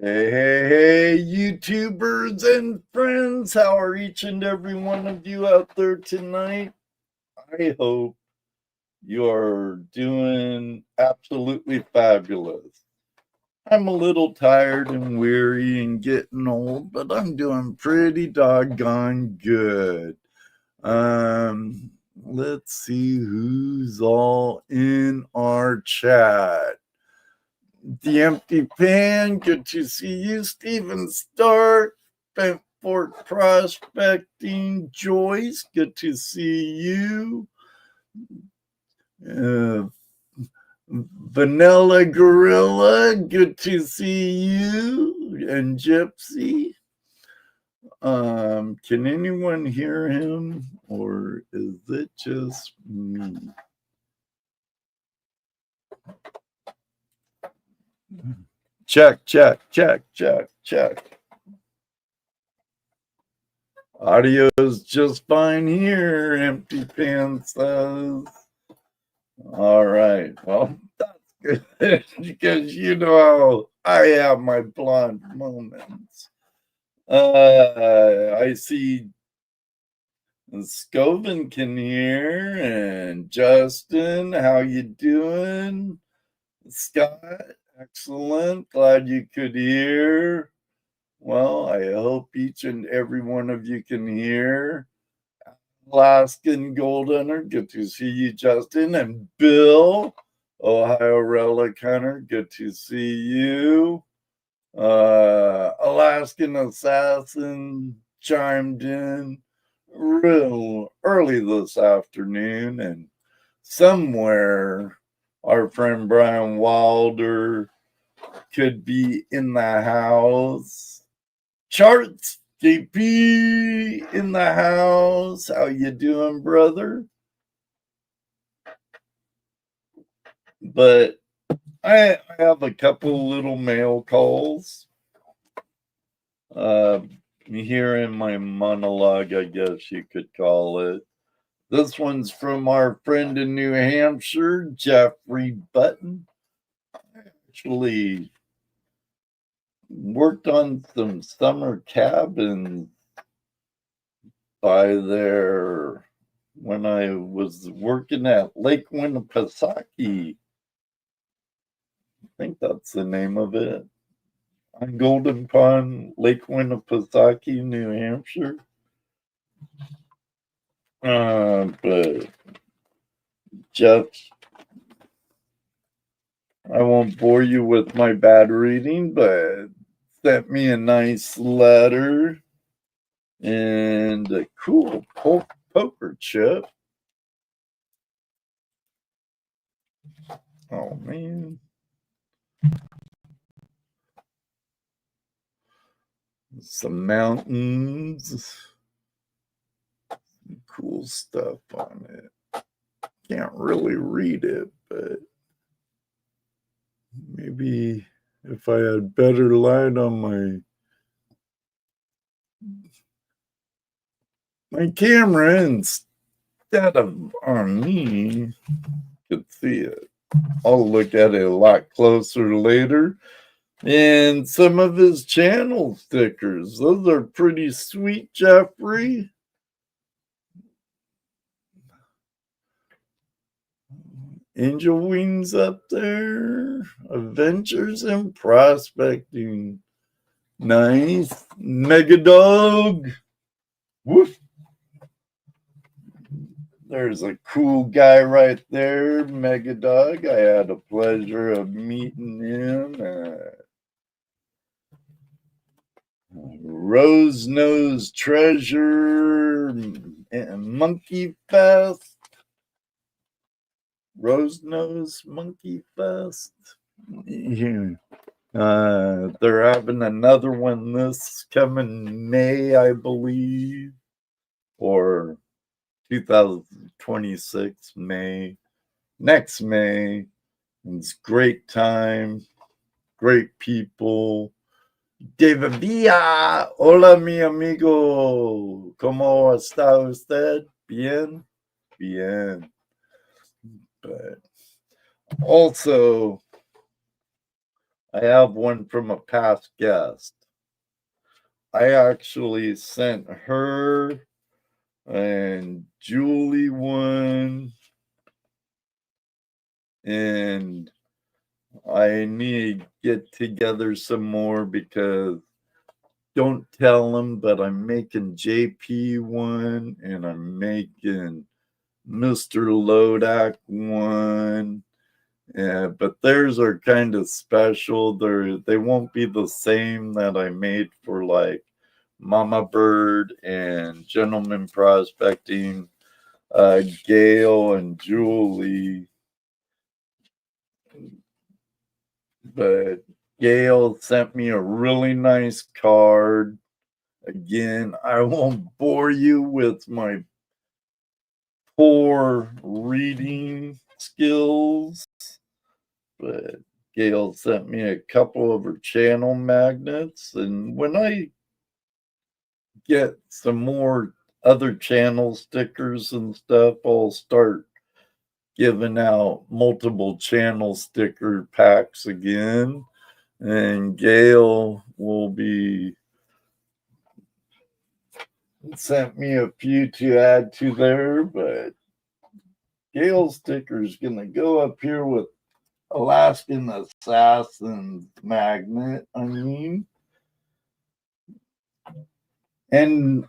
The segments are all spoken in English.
Hey, YouTubers and friends, how are each and every one of you out there tonight? I hope you are doing absolutely fabulous. I'm a little tired and weary and getting old, but I'm doing pretty doggone good. Let's see who's all in our chat. The Empty Pan, good to see you. Steven Stark, Fort Prospecting. Joyce, good to see you. Uh, Vanilla Gorilla, good to see you. And Gypsy. Can anyone hear him, or is it just me? Check, check, check, check, check. Audio's just fine here, Empty Pan says. All right. Well, that's good because you know how I have my blonde moments. I see Skovian can hear, and Justin, how you doing? Scott, excellent. Glad you could hear. Well, I hope each and every one of you can hear. Alaskan Gold Hunter, good to see you, Justin. And Bill, Ohio Relic Hunter, good to see you. Alaskan Assassin chimed in real early this afternoon, and somewhere our friend Brian Wilder could be in the house. Charts JP in the house. How you doing, brother? But I have a couple little mail calls. Here in my monologue, I guess you could call it. This one's from our friend in New Hampshire, Jeffrey Button. Actually worked on some summer cabins by there when I was working at Lake Winnipesaukee. I think that's the name of it. On Golden Pond, Lake Winnipesaukee, New Hampshire. But Jeff, I won't bore you with my bad reading, but sent me a nice letter and a cool poker chip. Oh, man. Some mountains. Cool stuff on it. Can't really read it, but maybe if I had better light on my camera instead of on me, could see it. I'll look at it a lot closer later. And some of his channel stickers. Those are pretty sweet, Jeffrey. Angel Wings up there. Adventures in Prospecting. Nice. Mega Dog. Woof. There's a cool guy right there, Mega Dog. I had the pleasure of meeting him. Rose Nose Treasure and Monkey Fest. Rose Nose Monkey Fest. Yeah. They're having another one this coming May, I believe, or 2026 May, next May. It's great time, great people. David Villa, hola mi amigo, ¿cómo está usted? Bien, bien. But also, I have one from a past guest. I actually sent her and Julie one, and I need to get together some more because don't tell them, but I'm making JP one and I'm making Mr. Lodak one. Yeah, but theirs are kind of special. They won't be the same that I made for like Mama Bird and Gentleman Prospecting, Gail and Julie. But Gail sent me a really nice card. Again, I won't bore you with my poor reading skills, but Gail sent me a couple of her channel magnets. And when I get some more other channel stickers and stuff, I'll start giving out multiple channel sticker packs again. And Gail will be sent me a few to add to there, but Gail's sticker is going to go up here with Alaskan Assassin's magnet, and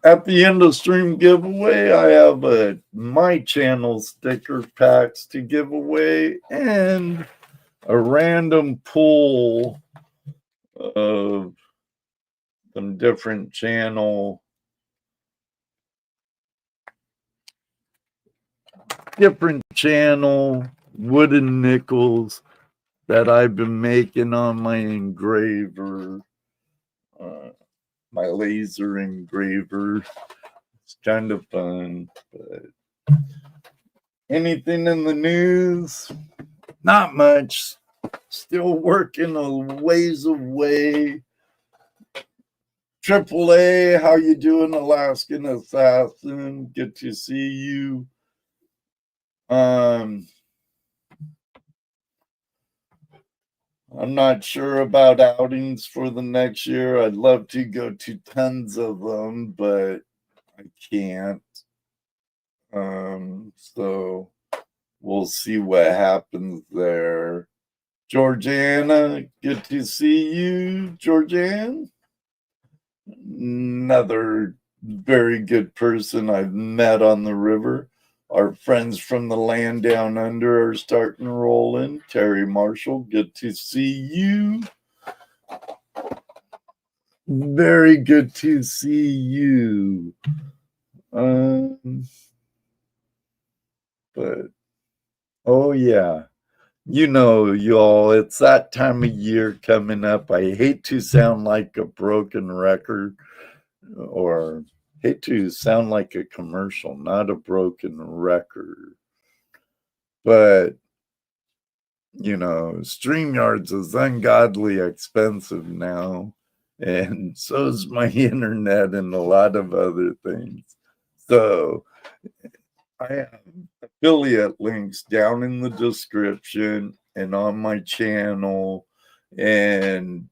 at the end of stream giveaway, I have my channel sticker packs to give away and a random pool of some different channel wooden nickels that I've been making on my engraver, my laser engraver. It's kind of fun. But anything in the news? Not much. Still working a ways away. AAA, how you doing, Alaskan Assassin? Good to see you. I'm not sure about outings for the next year. I'd love to go to tons of them, but I can't. So we'll see what happens there. Georgiana, good to see you, Georgiana. Another very good person I've met on the river. Our friends from the land down under are starting to roll in. Terry Marshall, good to see you. Very good to see you. But, oh yeah. You know, y'all, it's that time of year coming up. I hate to sound like a broken record or hate to sound like a commercial, not a broken record. But, you know, StreamYards is ungodly expensive now. And so is my internet and a lot of other things. So I have affiliate links down in the description and on my channel. And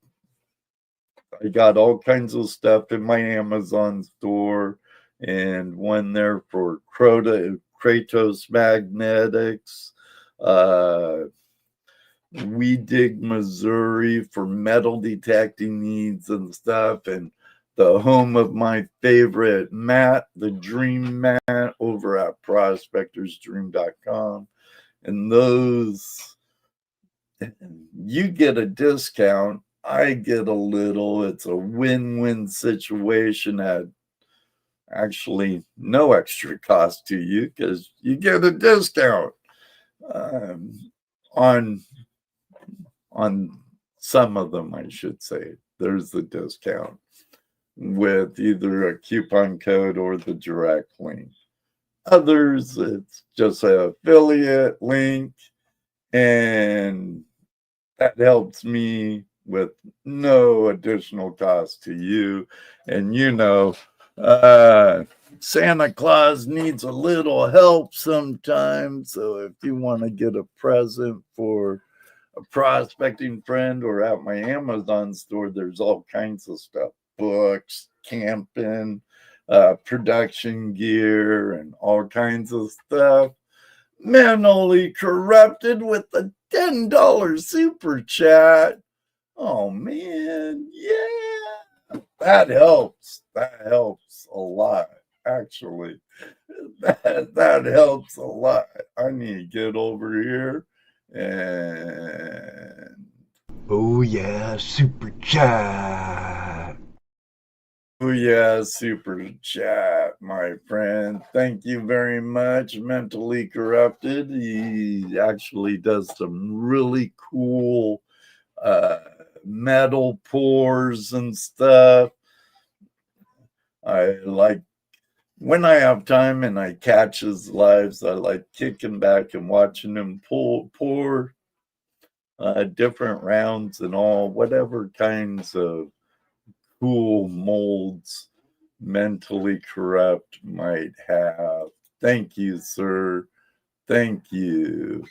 I got all kinds of stuff in my Amazon store and one there for Kratos magnetics. We Dig Missouri for metal detecting needs and stuff, and the home of my favorite mat, the Dream Mat, over at prospectorsdream.com. And those, you get a discount, I get a little. It's a win-win situation at actually no extra cost to you because you get a discount on some of them, I should say. There's the discount with either a coupon code or the direct link. Others, it's just an affiliate link, and that helps me with no additional cost to you. And you know, Santa Claus needs a little help sometimes. So if you want to get a present for a prospecting friend or at my Amazon store, there's all kinds of stuff, books, camping, production gear, and all kinds of stuff. Mentally corrupted with a $10 super chat. Oh man, yeah, that helps. That helps a lot, actually. That helps a lot. I need to get over here and oh yeah, super chat. oh yeah, super chat, my friend. Thank you very much. Mentally corrupted. He actually does some really cool metal pours and stuff. I like when I have time and I catch his lives, I like kicking back and watching him pour different rounds and all, whatever kinds of cool molds mentally corrupt might have. Thank you, sir. Thank you.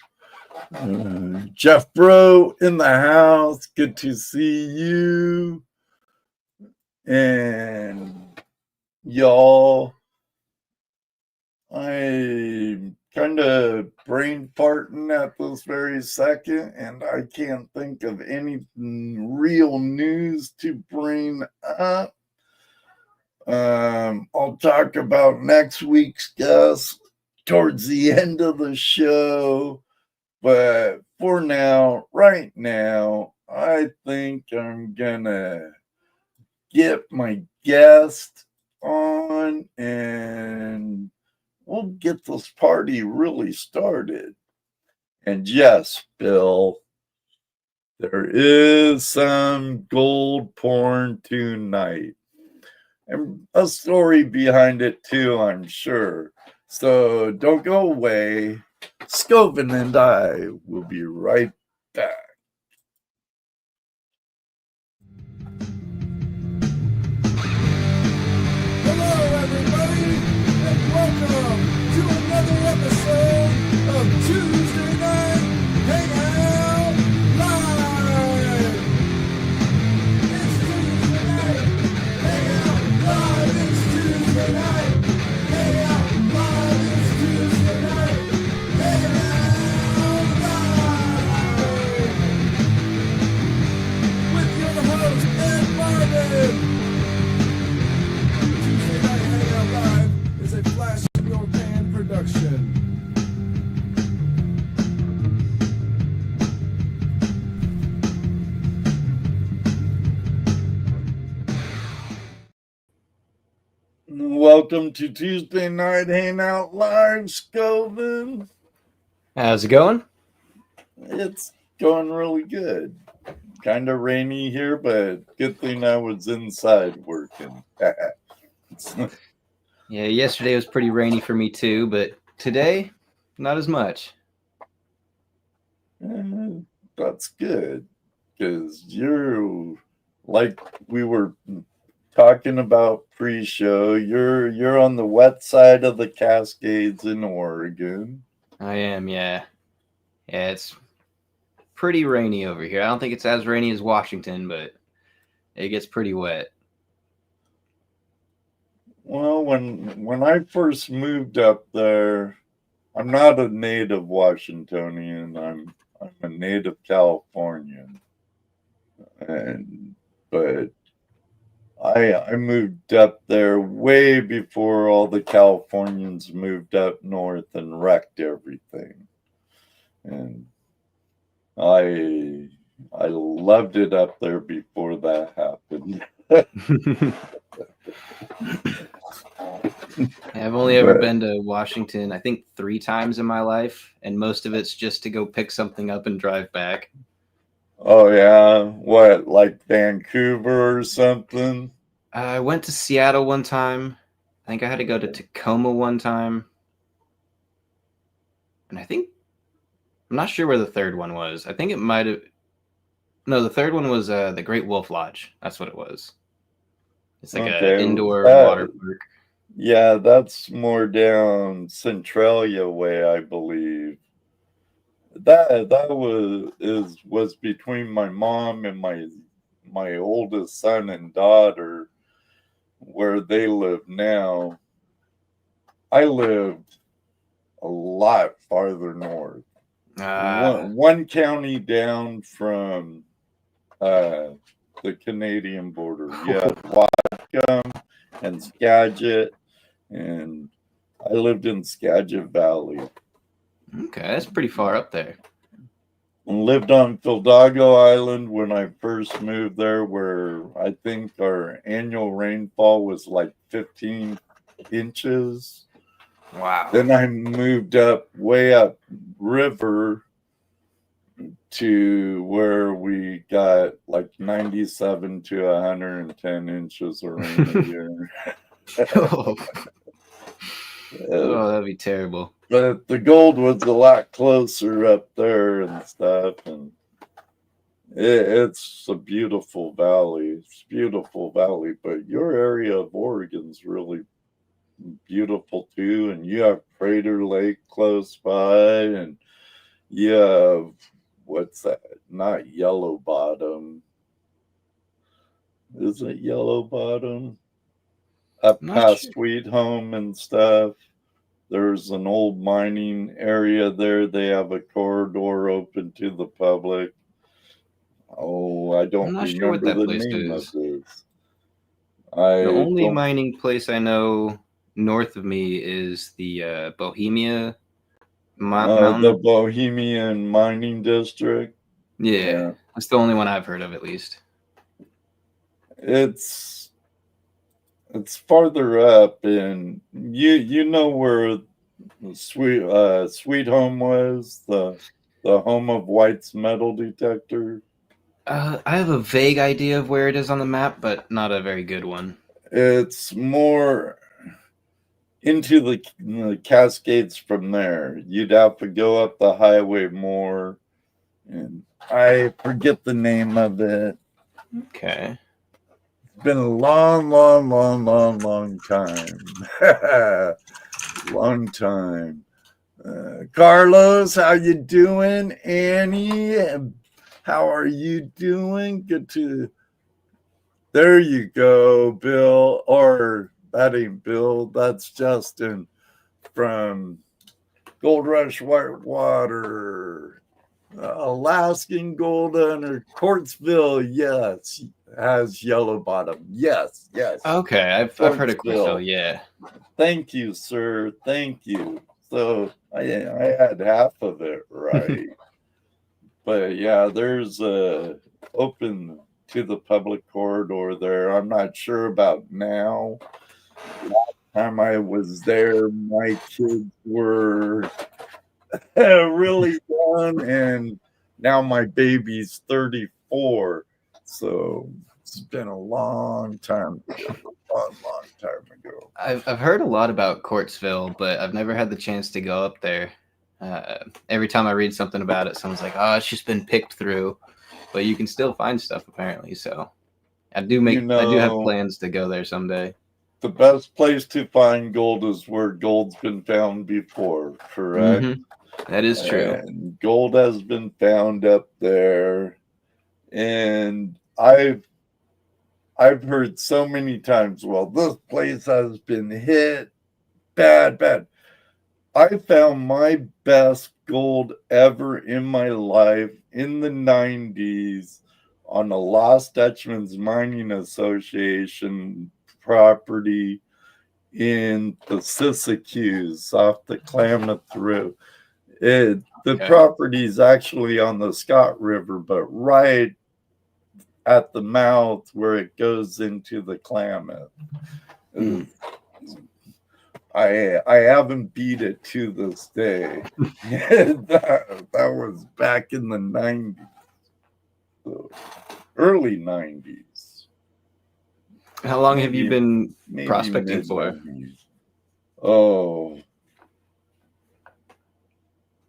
Jeff Bro in the house. Good to see you. And y'all, I'm kind of brain farting at this very second, and I can't think of any real news to bring up. I'll talk about next week's guest towards the end of the show. But for now, right now, I think I'm gonna get my guest on and we'll get this party really started. And yes, Bill, there is some gold porn tonight. And a story behind it too, I'm sure. So don't go away. Skovian and I will be right back. Hello, everybody, and welcome to another episode of Tuesday Night Hangout Live. It's Tuesday night Hangout Live. It's Tuesday night Hangout Live. It's Tuesday night Hangout Live with your host Ed Marvin. Tuesday Night Hangout Live is a Flash in Your Pan production. Welcome to Tuesday Night Hangout Live, Skovian. How's it going? It's going really good. Kind of rainy here, but good thing I was inside working. Yeah, yesterday was pretty rainy for me too, but today, not as much. That's good, because you're like we were talking about pre-show. You're on the wet side of the Cascades in Oregon. I am, yeah. Yeah, it's pretty rainy over here. I don't think it's as rainy as Washington, but it gets pretty wet. Well, when I first moved up there, I'm not a native Washingtonian. I'm a native Californian, but I moved up there way before all the Californians moved up north and wrecked everything. And I loved it up there before that happened. I've only ever been to Washington, I think 3 times in my life, and most of it's just to go pick something up and drive back. Oh yeah, what, like Vancouver or something? I went to Seattle one time. I think I had to go to Tacoma one time. And I'm not sure where the third one was. I think it might have. No, the third one was the Great Wolf Lodge. That's what it was. It's like an indoor water park. Yeah, that's more down Centralia way, I believe. was between my mom and my oldest son and daughter, where they live now. I lived a lot farther north. One county down from the Canadian border. Yeah, Whatcom and Skagit, and I lived in Skagit Valley. Okay, that's pretty far up there. And lived on Fildago Island when I first moved there, where I think our annual rainfall was like 15 inches. Wow. Then I moved way up river to where we got like 97 to 110 inches of rain a year. Oh, that'd be terrible. But the gold was a lot closer up there and stuff, and it's a beautiful valley. It's a beautiful valley, but your area of Oregon's really beautiful too, and you have Crater Lake close by, and you have, what's that? Not Yellow Bottom. Is it Yellow Bottom? Up past Sure. Sweet Home and stuff. There's an old mining area there. They have a corridor open to the public. Oh, I don't remember the name of this. The only mining place I know north of me is the Bohemia Mountain. The Bohemian Mining District. Yeah, that's the only one I've heard of, at least. It's farther up, and you know where Sweet Home was, the home of White's metal detector. I have a vague idea of where it is on the map, but not a very good one. It's more into the Cascades from there. You'd have to go up the highway more, and I forget the name of it. Okay. It's been a long time. Long time. Carlos, how you doing? Annie, how are you doing? Good to... There you go, Bill. Or that ain't Bill. That's Justin from Gold Rush Whitewater. Alaskan Gold Hunter, Quartzville, yes, has Yellow Bottom. Yes. Okay, I've heard of Quartzville, yeah. Thank you, sir. Thank you. So I had half of it right. But yeah, there's a open to the public corridor there. I'm not sure about now. Last time I was there, my kids were really young, and now my baby's 34. So it's been a long time ago. Long time ago. I've heard a lot about Quartzville, but I've never had the chance to go up there. Every time I read something about it, someone's like, "Oh, it's just been picked through," but you can still find stuff apparently. So I do have plans to go there someday. The best place to find gold is where gold's been found before, correct? Mm-hmm. That is true. And gold has been found up there, and I've heard so many times, well, this place has been hit bad. I found my best gold ever in my life in the 90s on a Lost Dutchman's Mining Association property in the Siskiyous off the Klamath River. The property is actually on the Scott River, but right at the mouth where it goes into the Klamath. I haven't beat it to this day. that was back in the 90s, so early 90s. How long have you been prospecting for? Oh,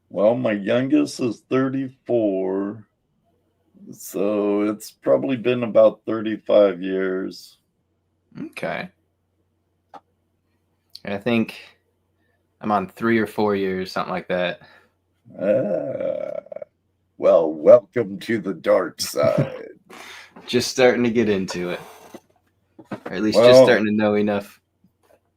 well, my youngest is 34, so it's probably been about 35 years. Okay. I think I'm on 3 or 4 years, something like that. Well, welcome to the dark side. Just starting to get into it. Or at least just Well, starting to know enough.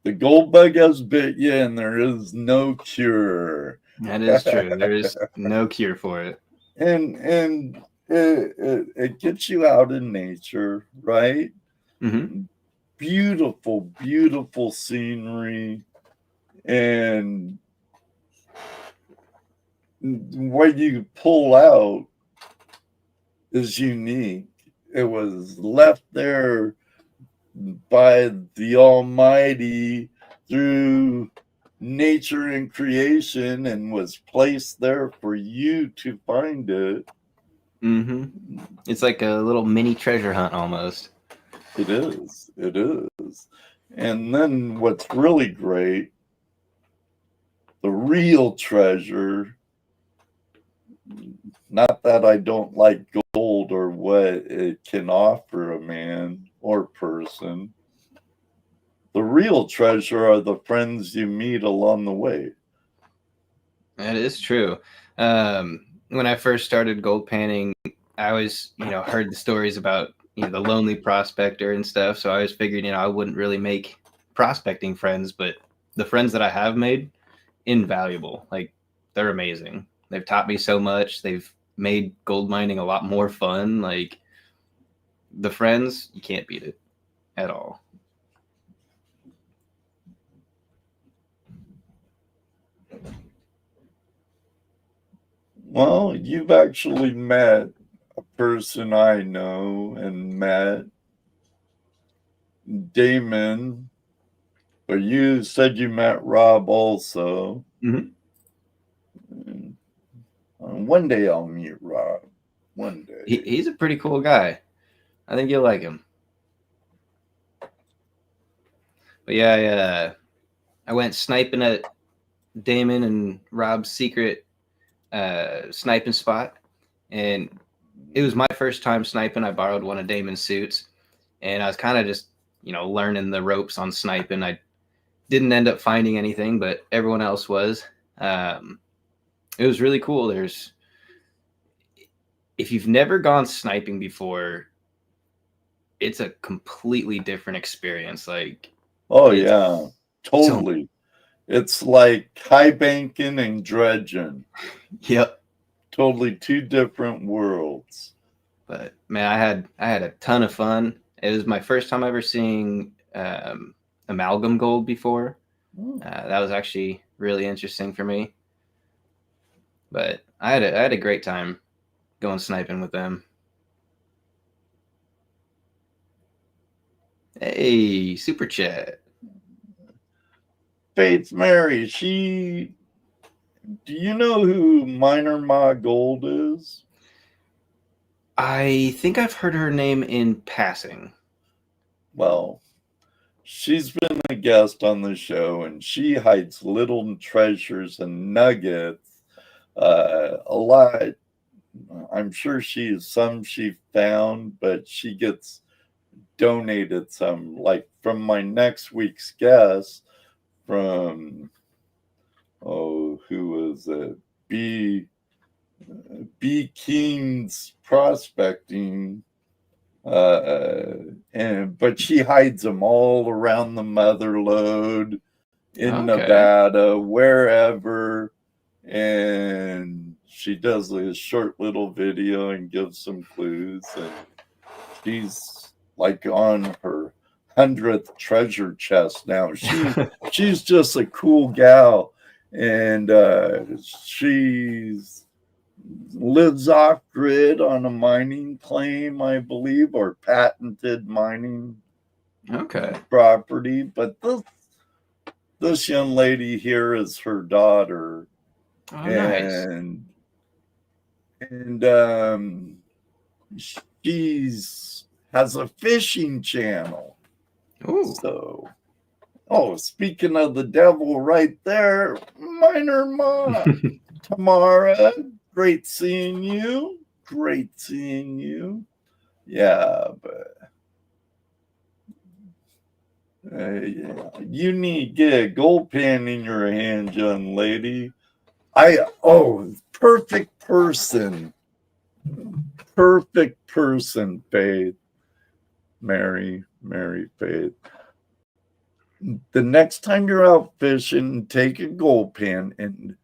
the gold bug has bit you, and there is no cure. That is true. There is no cure for it. And it gets you out in nature, right? Mm-hmm. Beautiful, beautiful scenery, and what you pull out is unique. It was left there by the Almighty through nature and creation and was placed there for you to find it. Mm-hmm. It's like a little mini treasure hunt almost. It is. It is. And then what's really great, the real treasure, not that I don't like gold or what it can offer a man or person. The real treasure are the friends you meet along the way. That is true. When I first started gold panning, I always, heard the stories about, the lonely prospector and stuff. So I always figured, I wouldn't really make prospecting friends, but the friends that I have made, invaluable. Like, they're amazing. They've taught me so much. They've made gold mining a lot more fun. Like, the friends, you can't beat it at all. Well, you've actually met a person I know and met, Damon, but you said you met Rob also. Mm-hmm. And one day I'll meet Rob. One day. He's a pretty cool guy. I think you'll like him. But yeah, I went sniping at Damon and Rob's secret sniping spot, and it was my first time sniping. I borrowed one of Damon's suits, and I was kind of just learning the ropes on sniping. I didn't end up finding anything, but everyone else was. It was really cool. If you've never gone sniping before, it's a completely different experience. Like, oh yeah, totally. It's like high banking and dredging. Yep. Totally two different worlds. But man, I had a ton of fun. It was my first time ever seeing amalgam gold before. That was actually really interesting for me. But I had a great time going sniping with them. Hey, super chat. Faith Mary, do you know who Miner Ma Gold is? I think I've heard her name in passing. Well, she's been a guest on the show, and she hides little treasures and nuggets a lot. I'm sure she found, but she gets donated some, like from my next week's guest from, who was it? B Keen's prospecting, but she hides them all around the mother lode in Nevada, wherever, and she does a short little video and gives some clues, and she's like on her 100th treasure chest now. She's just a cool gal, and she's lives off grid on a mining claim, I believe, or patented mining property. But this young lady here is her daughter. Oh, nice. And she's has a fishing channel. Ooh. So, speaking of the devil right there, Miner Ma, Tamara, great seeing you. Great seeing you. Yeah, but you need to get a gold pan in your hand, young lady. Perfect person perfect person, Faith. Mary Faith. The next time you're out fishing, take a gold pan. And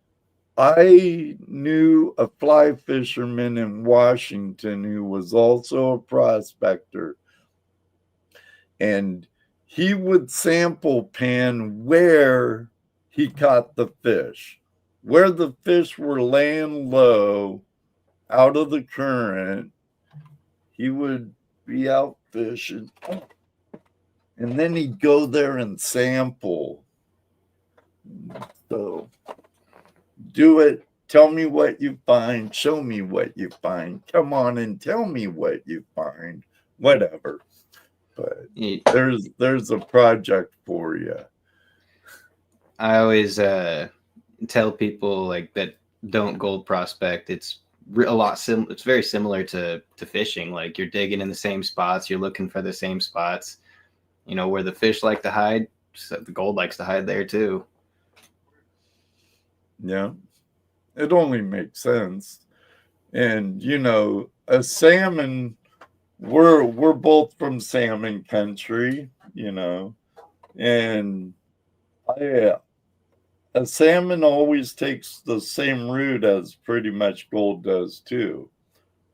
I knew a fly fisherman in Washington who was also a prospector. And he would sample pan where he caught the fish, where the fish were laying low out of the current. He would be out fishing, and then he'd go there and sample. So do it. Tell me what you find. Show me what you find. Come on and tell me what you find. Whatever. But there's a project for you. I always tell people like that don't gold prospect. It's a lot it's very similar to fishing. Like you're digging in the same spots, you're looking for the same spots. You know, where the fish like to hide, so the gold likes to hide there too. Yeah, it only makes sense. And you know, a salmon, we're both from salmon country, you know, and a salmon always takes the same route as pretty much gold does too.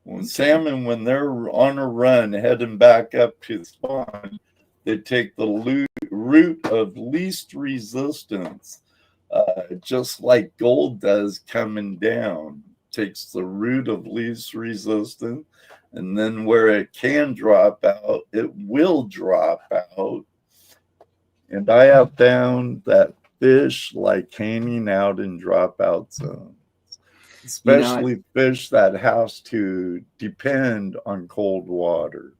When salmon, when they're on a run heading back up to spawn, they take the route of least resistance, just like gold does coming down. Takes the route of least resistance, and then where it can drop out, it will drop out. And I have found that fish like hanging out in dropout zones, especially fish that has to depend on cold water.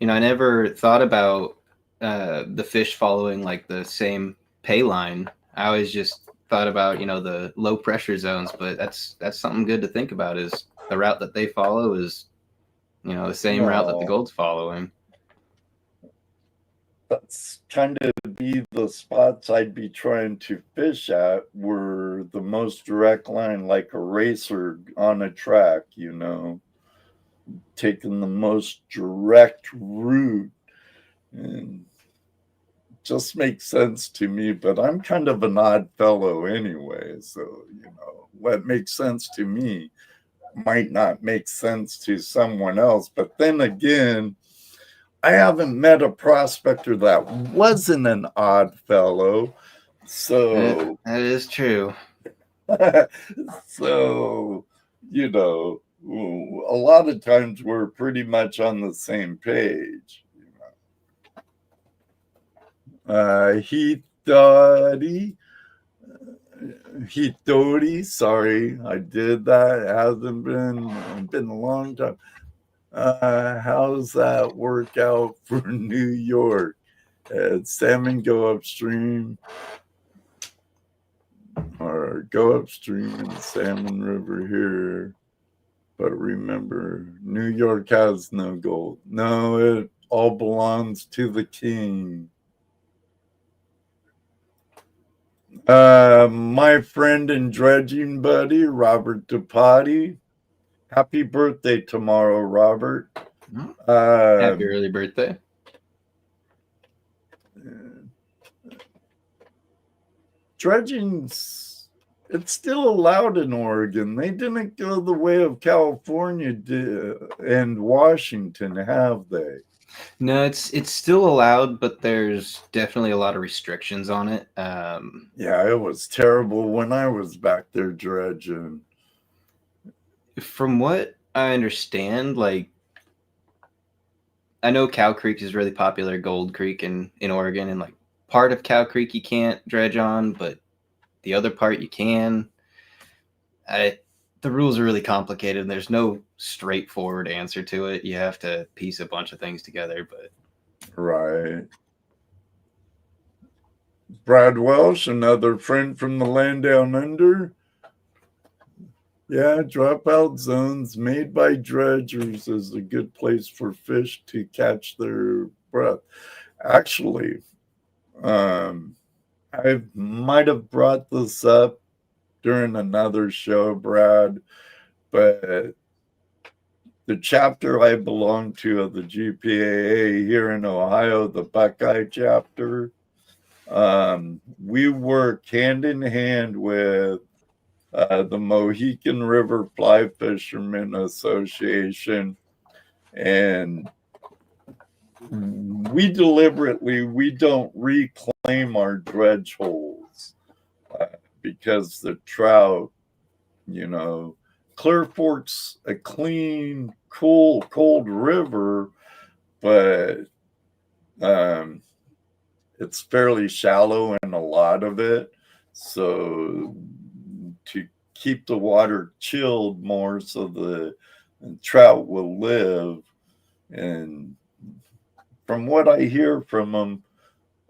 You know, I never thought about the fish following like the same pay line. I always just thought about, you know, the low pressure zones, but that's something good to think about, is the route that they follow is, you know, the same route that the gold's following. That's kind of be the spots I'd be trying to fish at, were the most direct line, like a racer on a track, you know, taking the most direct route. And just makes sense to me, but I'm kind of an odd fellow anyway. So, you know, what makes sense to me might not make sense to someone else. But then again, I haven't met a prospector that wasn't an odd fellow. So that is true. So, you know, a lot of times we're pretty much on the same page. Hitori, sorry, I did that. It hasn't been a long time. How's that work out for New York? Salmon go upstream, or go upstream in the Salmon River here. But remember, New York has no gold. No, it all belongs to the king. My friend and dredging buddy, Robert DePotti. Happy birthday tomorrow, Robert. Happy early birthday. Dredging's, it's still allowed in Oregon. They didn't go the way of California and Washington, have they? No, it's still allowed, but there's definitely a lot of restrictions on it. Yeah, it was terrible when I was back there dredging. From what I understand, like, I know Cow Creek is really popular, Gold Creek in Oregon, and like part of Cow Creek you can't dredge on, but the other part you can. The rules are really complicated, and there's no straightforward answer to it. You have to piece a bunch of things together, but right. Brad Welsh, another friend from the land down under. Yeah, dropout zones made by dredgers is a good place for fish to catch their breath. Actually, I might have brought this up during another show, Brad, but the chapter I belong to of the GPAA here in Ohio, the Buckeye chapter, we work hand in hand with the Mohican River Fly Fishermen Association, and we don't reclaim our dredge holes because the trout, Clear Fork's a clean, cool, cold river, but it's fairly shallow in a lot of it. So to keep the water chilled more so the trout will live. And from what I hear from them,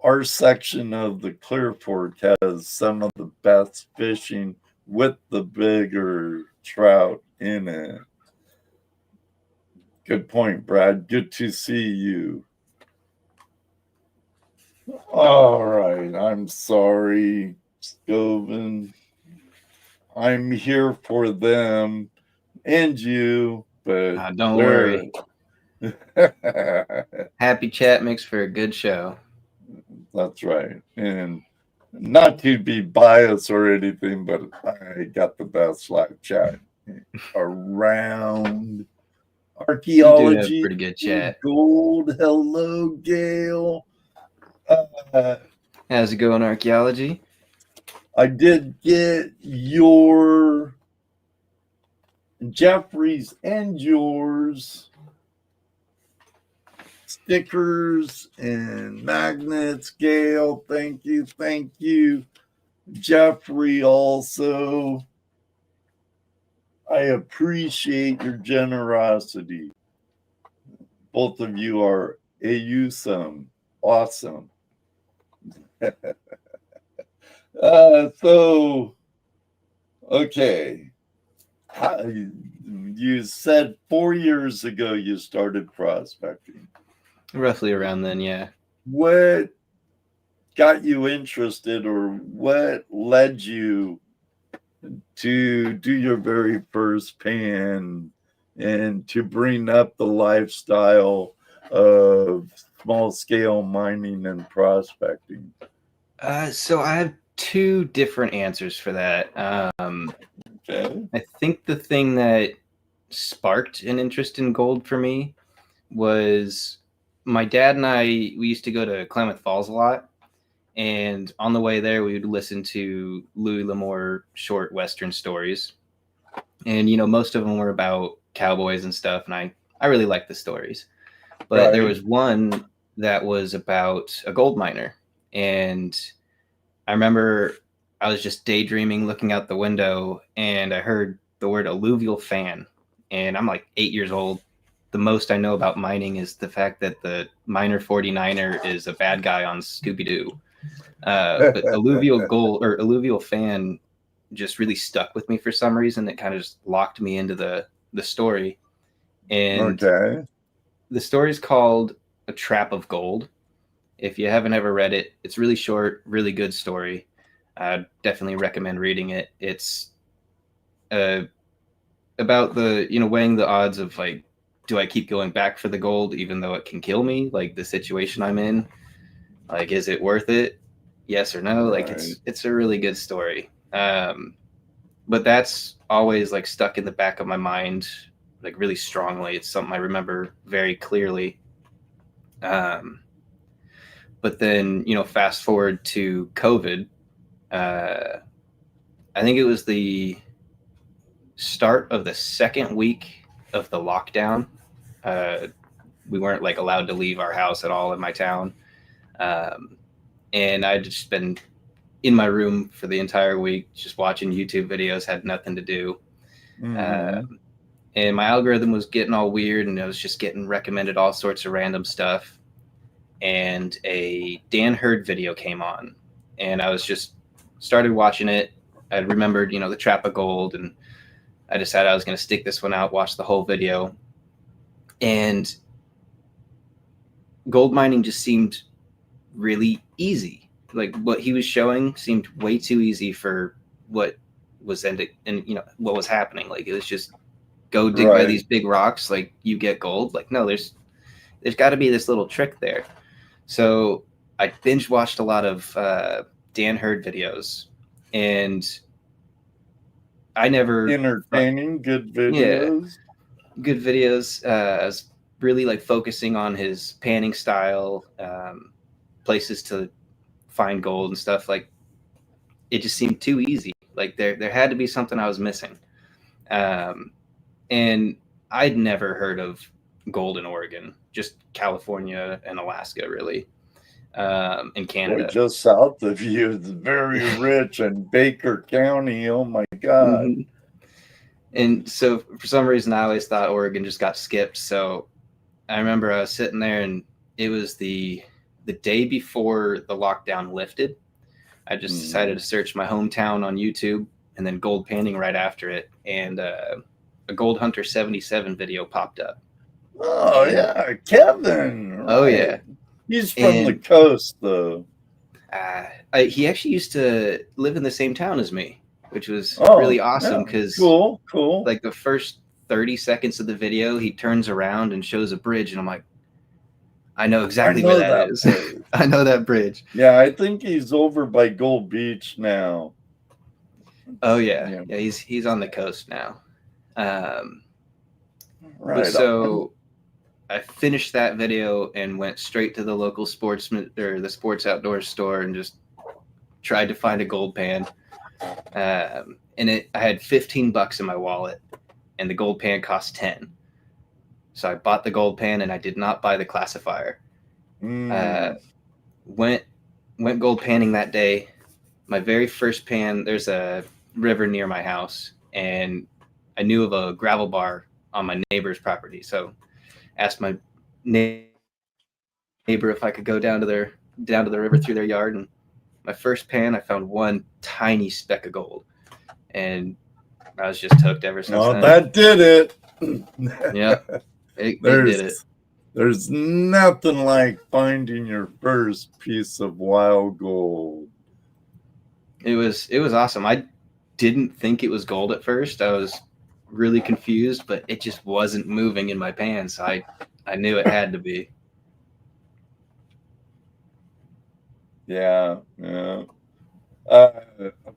our section of the Clear Fork has some of the best fishing with the bigger trout in it. Good point, Brad. Good to see you. All right. I'm sorry, Skovian. I'm here for them and you, but Don't worry. Happy chat makes for a good show. That's right. And not to be biased or anything, but I got the best live chat around. Archaeology. You do have pretty good chat. Gold. Hello, Gail. How's it going, archaeology? I did get your Jeffrey's and yours stickers and magnets. Gail, thank you. Thank you. Jeffrey also. I appreciate your generosity. Both of you are awesome. Okay. You said 4 years ago you started prospecting. Roughly around then, yeah. What got you interested, or what led you to do your very first pan and to bring up the lifestyle of small-scale mining and prospecting? So I have two different answers for that. Okay. I think the thing that sparked an interest in gold for me was my dad and we used to go to Klamath Falls a lot. And on the way there, we would listen to Louis L'Amour short Western stories. And, most of them were about cowboys and stuff. And I really liked the stories. But there was one that was about a gold miner. And I remember I was just daydreaming, looking out the window, and I heard the word alluvial fan. And I'm like 8 years old. The most I know about mining is the fact that the miner 49er is a bad guy on Scooby-Doo. But alluvial fan just really stuck with me for some reason. It kind of just locked me into the story. And the story is called A Trap of Gold. If you haven't ever read it, it's really short, really good story. I definitely recommend reading it. It's about weighing the odds of, like, do I keep going back for the gold even though it can kill me? Like, the situation I'm in, like, is it worth it? Yes or no? Like, it's a really good story. But that's always, like, stuck in the back of my mind, like, really strongly. It's something I remember very clearly. But then, fast forward to COVID. I think it was the start of the second week of the lockdown. We weren't, like, allowed to leave our house at all in my town. And I'd just been in my room for the entire week, just watching YouTube videos, had nothing to do. Mm-hmm. And my algorithm was getting all weird, and I was just getting recommended all sorts of random stuff. And a Dan Hurd video came on, and I was just started watching it. I remembered, the Trap of Gold, and I decided I was going to stick this one out, watch the whole video. And gold mining just seemed really easy. Like, what he was showing seemed way too easy for what was what was happening. Like, it was just go dig by Right. these big rocks, like you get gold. Like, no, there's got to be this little trick there. So I binge watched a lot of Dan Hurd videos, and I never Entertaining, good yeah, videos. good videos. I was really like focusing on his panning style, places to find gold and stuff. Like, it just seemed too easy. Like there had to be something I was missing. And I'd never heard of gold in Oregon, just California and Alaska, really, in Canada. Boy, just south of you, it's very rich, and Baker County. Oh my God! Mm-hmm. And so for some reason, I always thought Oregon just got skipped. So I remember I was sitting there, and it was the day before the lockdown lifted. I just decided to search my hometown on YouTube, and then gold panning right after it, and a Gold Hunter 77 video popped up. Oh yeah, Kevin. Right. Oh yeah, he's from the coast though. He actually used to live in the same town as me, which was really awesome because cool. Like the first 30 seconds of the video, he turns around and shows a bridge, and I'm like, I know exactly where that is. I know that bridge. Yeah, I think he's over by Gold Beach now. Oh yeah. He's on the coast now. Right. So I finished that video and went straight to the local sportsman or the Sports Outdoors store and just tried to find a gold pan. And I had $15 in my wallet, and the gold pan cost 10. So I bought the gold pan, and I did not buy the classifier. Went gold panning that day. My very first pan, there's a river near my house, and I knew of a gravel bar on my neighbor's property. So asked my neighbor if I could go down to the river through their yard, and my first pan, I found one tiny speck of gold, and I was just hooked ever since then. That did it. Yeah, it did it. There's nothing like finding your first piece of wild gold. It was awesome. I didn't think it was gold at first. I was really confused, but it just wasn't moving in my pan, so I knew it had to be. Yeah. A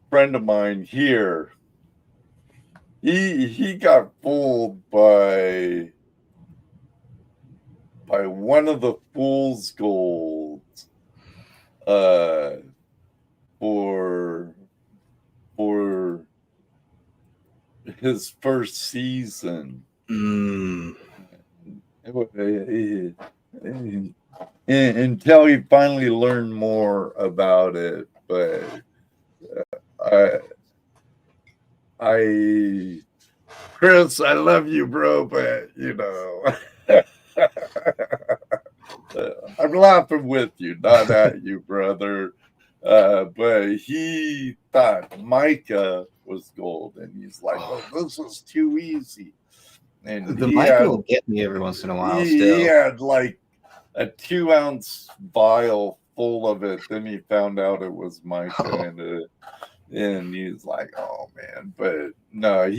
friend of mine here, he got fooled by one of the fool's golds for his first season. Until he finally learned more about it, but Chris, I love you, bro, but I'm laughing with you, not at you, brother. But he thought mica was gold, and he's like, "Oh, this is too easy." And the mica will get me every once in a while. He had like a 2-ounce vial full of it. Then he found out it was mica, and he's like, "Oh man!" But no,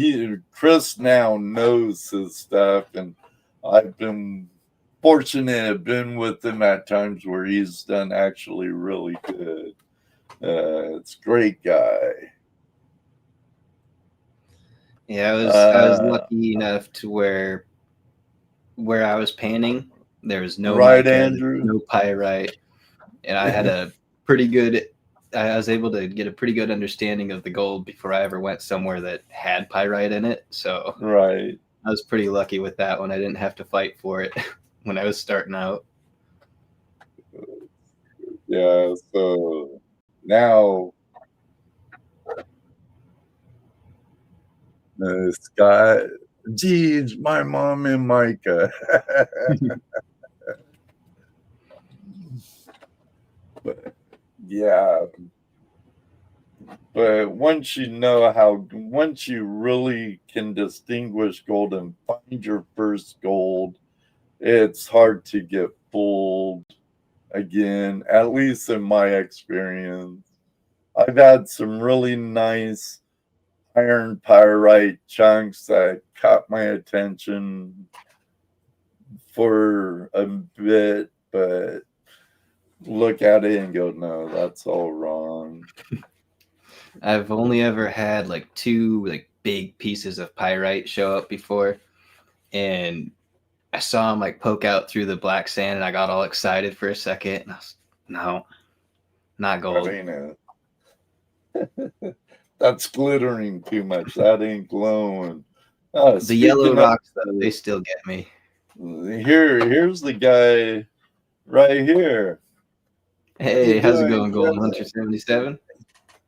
Chris now knows his stuff, and I've been fortunate, been with him at times where he's done actually really good. It's a great guy. Yeah, I was lucky enough to where I was panning, there was no mica, Andrew, no pyrite, and I had I was able to get a pretty good understanding of the gold before I ever went somewhere that had pyrite in it. So right, I was pretty lucky with that one. I didn't have to fight for it when I was starting out. Yeah, so now Scott, geez, my mom and Micah. But yeah, but once you really can distinguish gold and find your first gold, it's hard to get fooled again, at least in my experience. I've had some really nice iron pyrite chunks that caught my attention for a bit, but look at it and go, no, that's all wrong. I've only ever had like 2 like big pieces of pyrite show up before, and I saw them like poke out through the black sand, and I got all excited for a second. And I was, no, not gold. That ain't it. That's glittering too much. That ain't glowing. The yellow rocks, though, they still get me. Here's the guy right here. Hey, how's it going, Golden Hunter 77?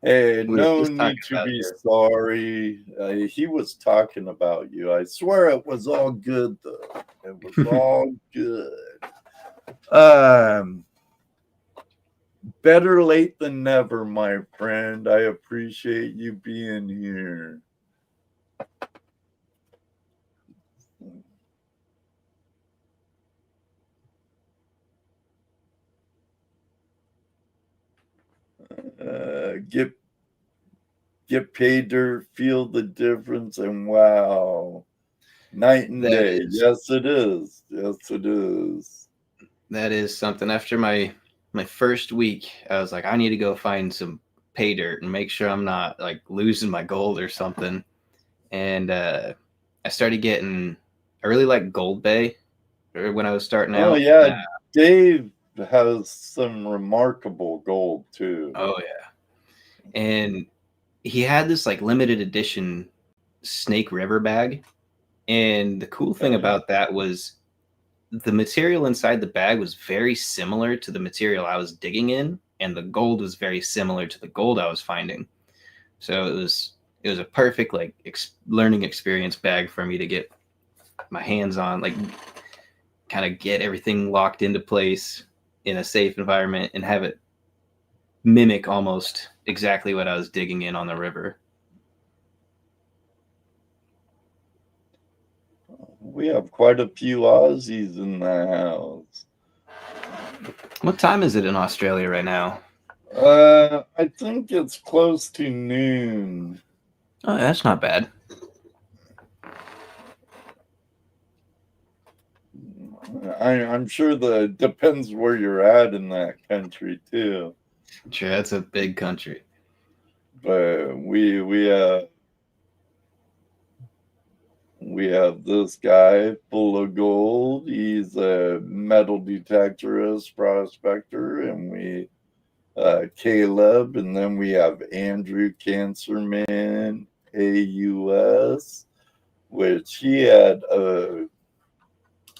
Hey, We were no just need talking to about be you. sorry. He was talking about you. I swear it was all good, though. It was all good. Better late than never, my friend. I appreciate you being here. Get paid to feel the difference, and wow, night and day. Yes, it is. Yes, it is. That is something. After my first week, I was like, I need to go find some pay dirt and make sure I'm not like losing my gold or something. And I started getting. I really like Gold Bay when I was starting out. Oh yeah, Dave has some remarkable gold too. Oh yeah, and he had this like limited edition Snake River bag, and the cool thing about that was the material inside the bag was very similar to the material I was digging in, and the gold was very similar to the gold I was finding. So it was a perfect like learning experience bag for me to get my hands on, like kind of get everything locked into place in a safe environment and have it mimic almost exactly what I was digging in on the river. We have quite a few Aussies in the house. What time is it in Australia right now? I think it's close to noon. Oh, that's not bad. I'm sure that depends where you're at in that country too. Sure, that's a big country. But we have this guy full of gold. He's a metal detectorist prospector, and we Caleb, and then we have Andrew Cancerman AUS, which he had a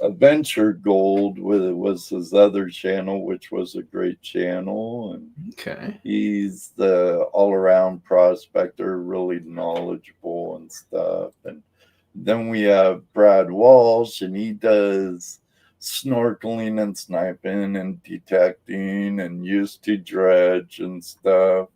Venture Gold was his other channel, which was a great channel. And okay, he's the all-around prospector, really knowledgeable and stuff. And then we have Brad Walsh, and he does snorkeling and sniping and detecting and used to dredge and stuff.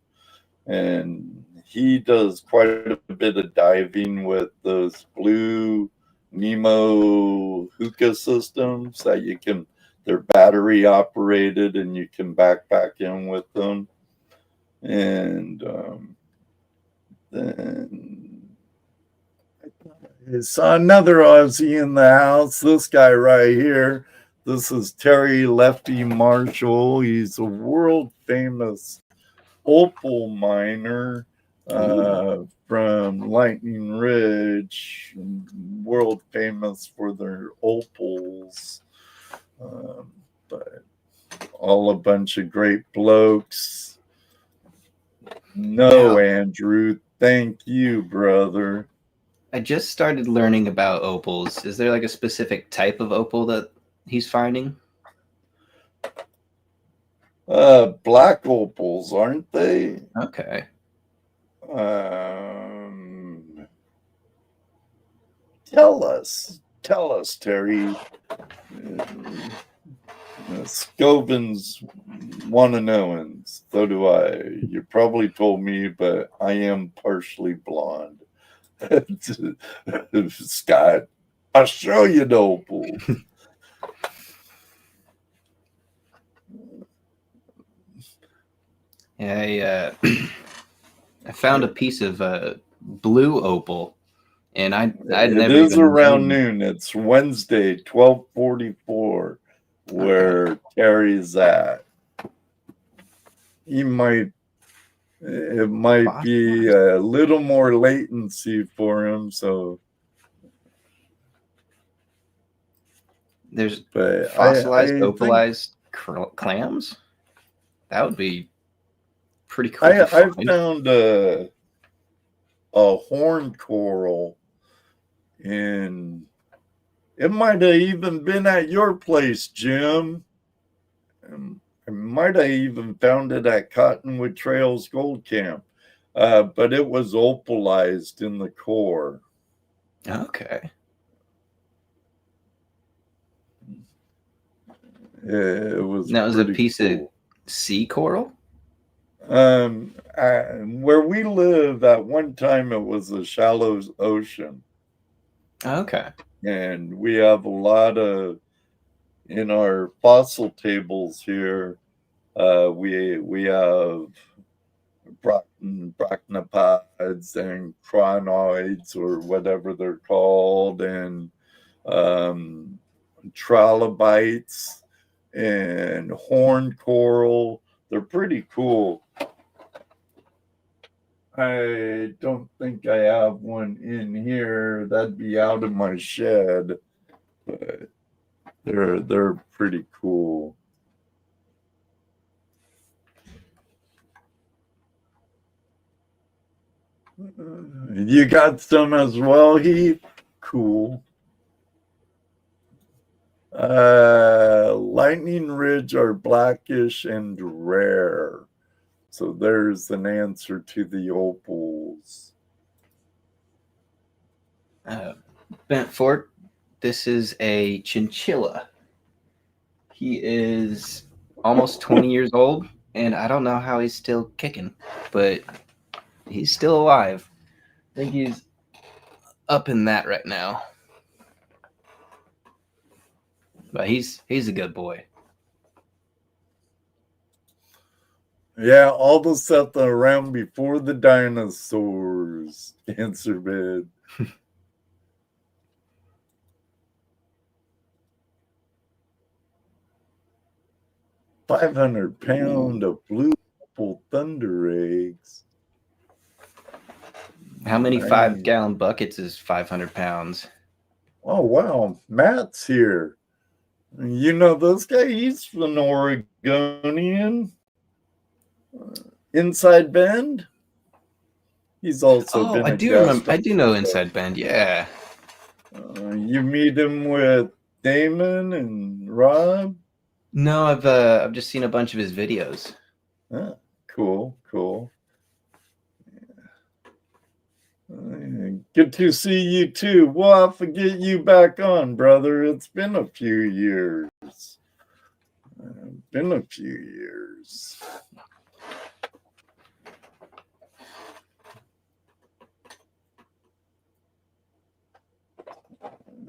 And he does quite a bit of diving with those blue Nemo hookah systems that they're battery operated and you can backpack in with them. And then I saw another Aussie in the house. This guy right here. This is Terry Lefty Marshall. He's a world famous opal miner from Lightning Ridge, world famous for their opals. But all a bunch of great blokes. No, Andrew, thank you, brother. I just started learning about opals. Is there like a specific type of opal that he's finding? Black opals, aren't they? Okay. Tell us, Terry. Scovins want to know, and so do I. You probably told me, but I am partially blonde. Scott, I'll show you the opal. Yeah, I found a piece of blue opal, and I'd It never is even around known. noon. It's Wednesday, 12:44, where Terry's at. It might be a little more latency for him, so. There's But fossilized, I think opalized clams. That would be pretty cool to I find. found a horned coral, and it might have even been at your place, Jim. I might have even found it at Cottonwood Trails Gold Camp, but it was opalized in the core. Okay. It was That was a pretty piece cool. of sea coral? Where we live, at one time it was a shallow ocean, Okay. and we have a lot of, in our fossil tables here, we have brachiopods and crinoids, or whatever they're called, and trilobites and horned coral. They're pretty cool. I don't think I have one in here. That'd be out of my shed, but they're pretty cool. You got some as well, Heath? Cool. Lightning Ridge are blackish and rare. So there's an answer to the opals. Bent Fort, this is a chinchilla. He is almost 20 years old, and I don't know how he's still kicking, but he's still alive. I think he's up in that right now. But he's a good boy. Yeah, all the stuff around before the dinosaurs. Answer bed. 500-pound of blue opal thunder eggs. How many Nice. 5-gallon buckets is 500 pounds? Oh, wow. Matt's here. You know this guy? He's an Oregonian. Inside Bend. He's also been I a do guest. remember. I do know Inside Bend. Yeah. You meet him with Damon and Rob? No, I've just seen a bunch of his videos. Cool. Good to see you too. We'll have to get you back on, brother. It's been a few years.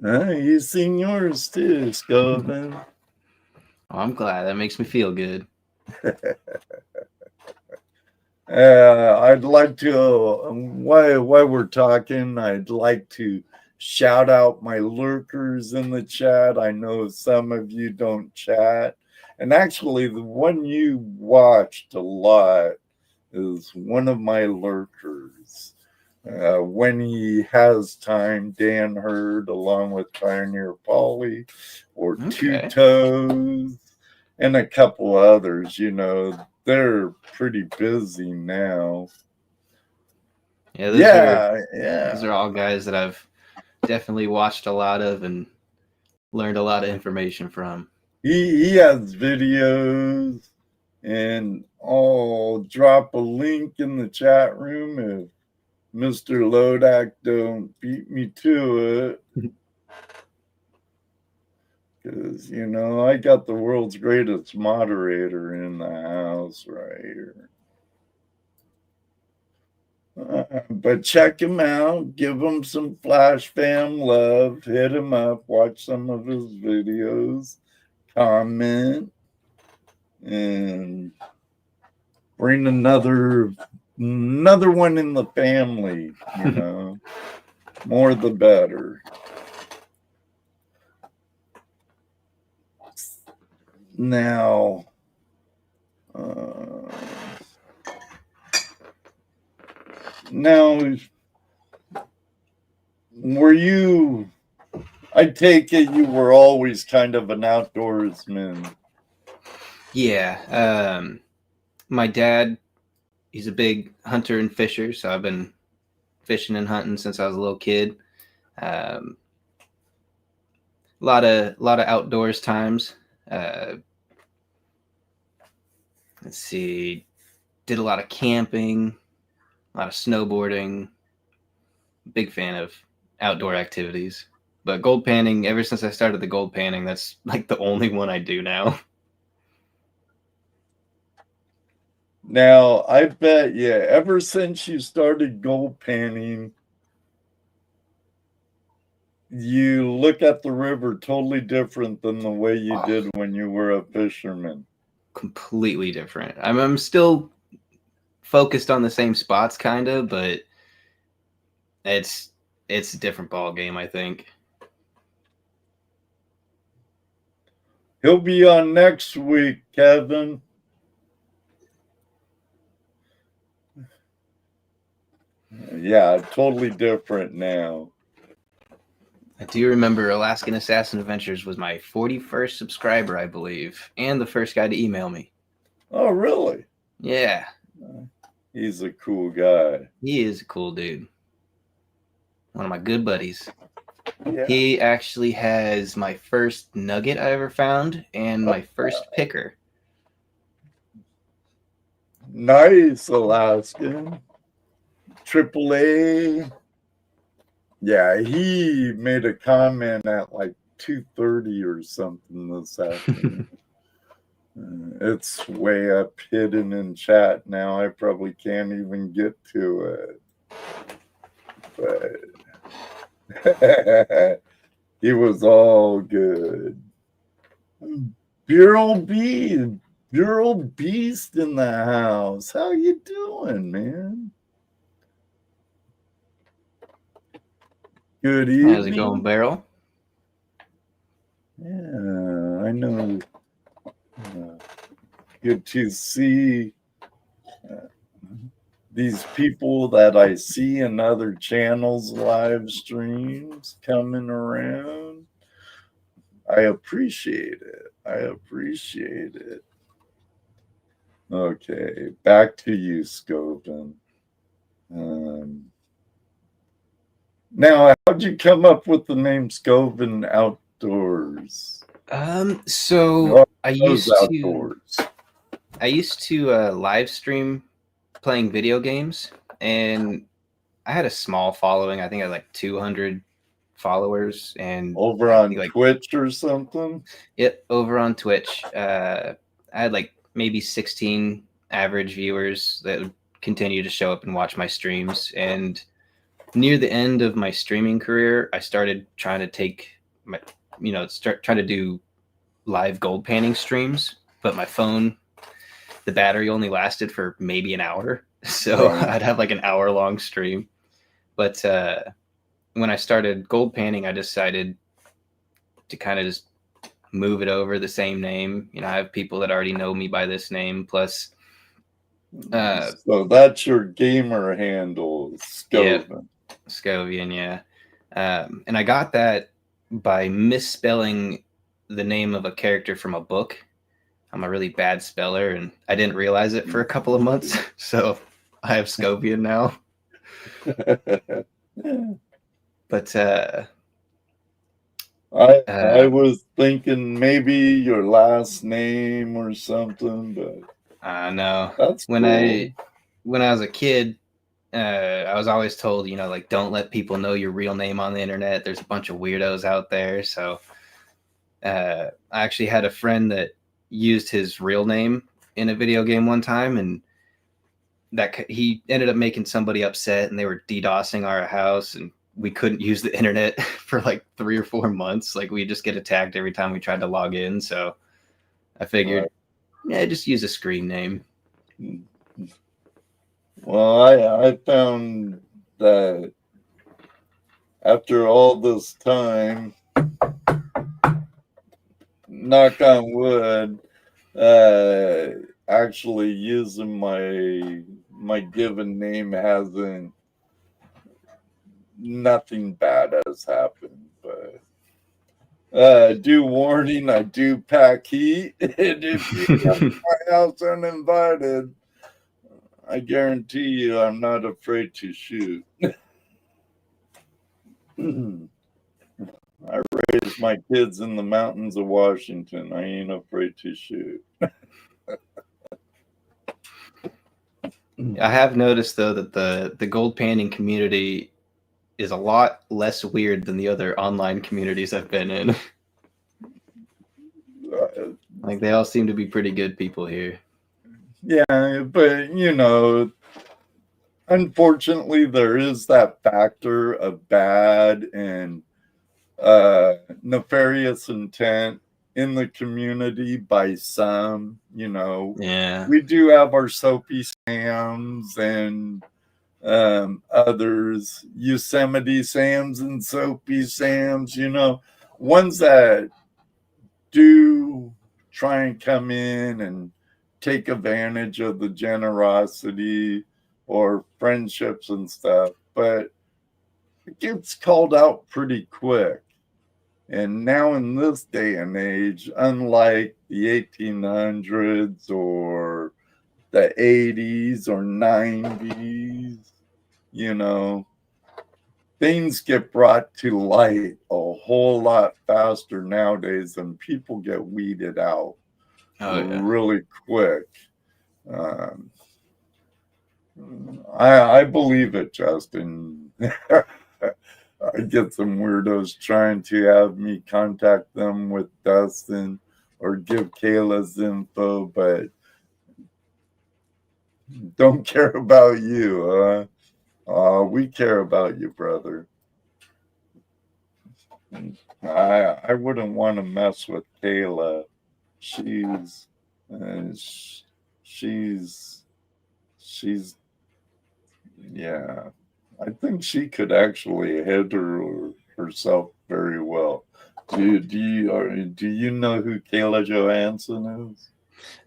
You've seen yours too, Skovian. Oh, I'm glad. That makes me feel good. I'd like to, while we're talking, I'd like to shout out my lurkers in the chat. I know some of you don't chat. And actually, the one you watched a lot is one of my lurkers. When he has time, Dan Hurd, along with Pioneer Polly, or Two Toes, and a couple others, they're pretty busy now. Yeah, those are all guys that I've definitely watched a lot of and learned a lot of information from. He has videos, and I'll drop a link in the chat room if Mr. Lodak don't beat me to it. Because, I got the world's greatest moderator in the house right here. But check him out. Give him some FlashFam love. Hit him up. Watch some of his videos. Comment. And bring another another one in the family, you know. More the better. Now, were you, I take it you were always kind of an outdoorsman. Yeah. My dad, he's a big hunter and fisher, so I've been fishing and hunting since I was a little kid. A lot of outdoors times. Let's see, did a lot of camping, a lot of snowboarding. Big fan of outdoor activities. But gold panning, ever since I started the gold panning, that's like the only one I do now. Now, I bet, yeah, ever since you started gold panning, you look at the river totally different than the way you did when you were a fisherman. Completely different. I'm still focused on the same spots, kind of, but it's a different ball game, I think. He'll be on next week, Kevin. Yeah, totally different now. I do remember Alaskan Assassin Adventures was my 41st subscriber, I believe, and the first guy to email me. Oh, really? Yeah. He's a cool guy. He is a cool dude. One of my good buddies. Yeah. He actually has my first nugget I ever found and my first picker. Nice, Alaskan. AAA. Yeah, he made a comment at like 2:30 or something this afternoon. It's way up hidden in chat now. I probably can't even get to it. But he was all good. Bureau Beast in the house. How you doing, man? Good evening. How's it going, Beryl? Yeah, I know. Good to see these people that I see in other channels' live streams coming around. I appreciate it. Okay, back to you, Skovian. Now, how'd you come up with the name Skovian Outdoors? So I used to live stream playing video games, and I had a small following. I think I had like 200 followers, and over on Twitch or something. Yep, over on Twitch. I had like maybe 16 average viewers that would continue to show up and watch my streams. And near the end of my streaming career, I started trying to trying to do live gold panning streams, but my phone, the battery only lasted for maybe an hour. So I'd have like an hour-long stream. But when I started gold panning, I decided to kind of just move it over the same name. I have people that already know me by this name. Plus, so that's your gamer handle, Skovian. Yeah, Skovian, yeah. And I got that by misspelling the name of a character from a book. I'm a really bad speller, and I didn't realize it for a couple of months. So I have Skovian now. But I was thinking maybe your last name or something, but no. That's when cool. When I was a kid, I was always told, like, don't let people know your real name on the internet. There's a bunch of weirdos out there. So I actually had a friend that used his real name in a video game one time, and that he ended up making somebody upset, and they were DDoSing our house, and we couldn't use the internet for like 3 or 4 months. Like, we just get attacked every time we tried to log in. So I figured, just use a screen name. Well, I found that after all this time, knock on wood, actually using my given name hasn't, nothing bad has happened, but due warning, I do pack heat, and if you come to my house uninvited, I guarantee you I'm not afraid to shoot. I raised my kids in the mountains of Washington. I ain't afraid to shoot. I have noticed though that the gold panning community is a lot less weird than the other online communities I've been in. Like they all seem to be pretty good people here. Yeah, but you know, unfortunately, there is that factor of bad and nefarious intent in the community by some. You know, Yeah. we do have our soapy Sams and others, Yosemite Sams and soapy Sams. You know, ones that do try and come in and take advantage of the generosity or friendships and stuff, but it gets called out pretty quick. And now in this day and age, unlike the 1800s or the 80s or 90s, you know, things get brought to light a whole lot faster nowadays and people get weeded out really quick. I believe it, Justin. I get some weirdos trying to have me contact them with Dustin or give Kayla's info, but don't care about you, huh? We care about you, brother. I wouldn't want to mess with Kayla. She's yeah. I think she could actually handle herself very well. Do you know who Kayla Johansson is?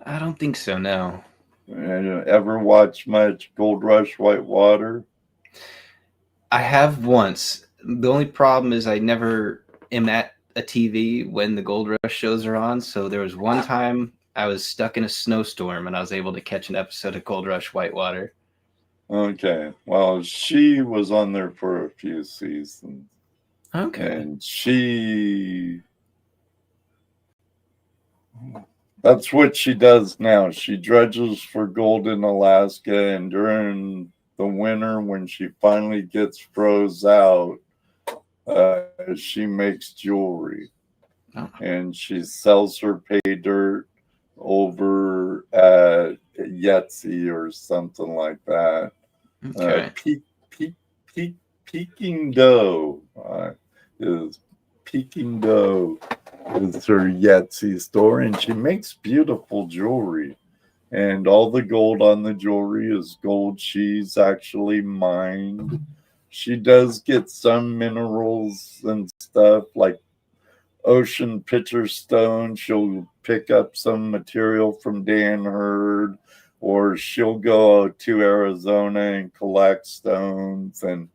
I don't think so, no. Ever watch much Gold Rush Whitewater? I have once. The only problem is I never am at a TV when the Gold Rush shows are on. So there was one time I was stuck in a snowstorm and I was able to catch an episode of Gold Rush Whitewater. Okay. Well, she was on there for a few seasons. Okay. And that's what she does now. She dredges for gold in Alaska, and during the winter, when she finally gets froze out, she makes jewelry. Oh. And she sells her pay dirt over at Yetsy or something like that. Okay. Peking Dough is Peking Dough is her Yetsy store, and she makes beautiful jewelry. And all the gold on the jewelry is gold she's actually mined. She does get some minerals and stuff like ocean pitcher stone. She'll pick up some material from Dan Hurd, or she'll go to Arizona and collect stones and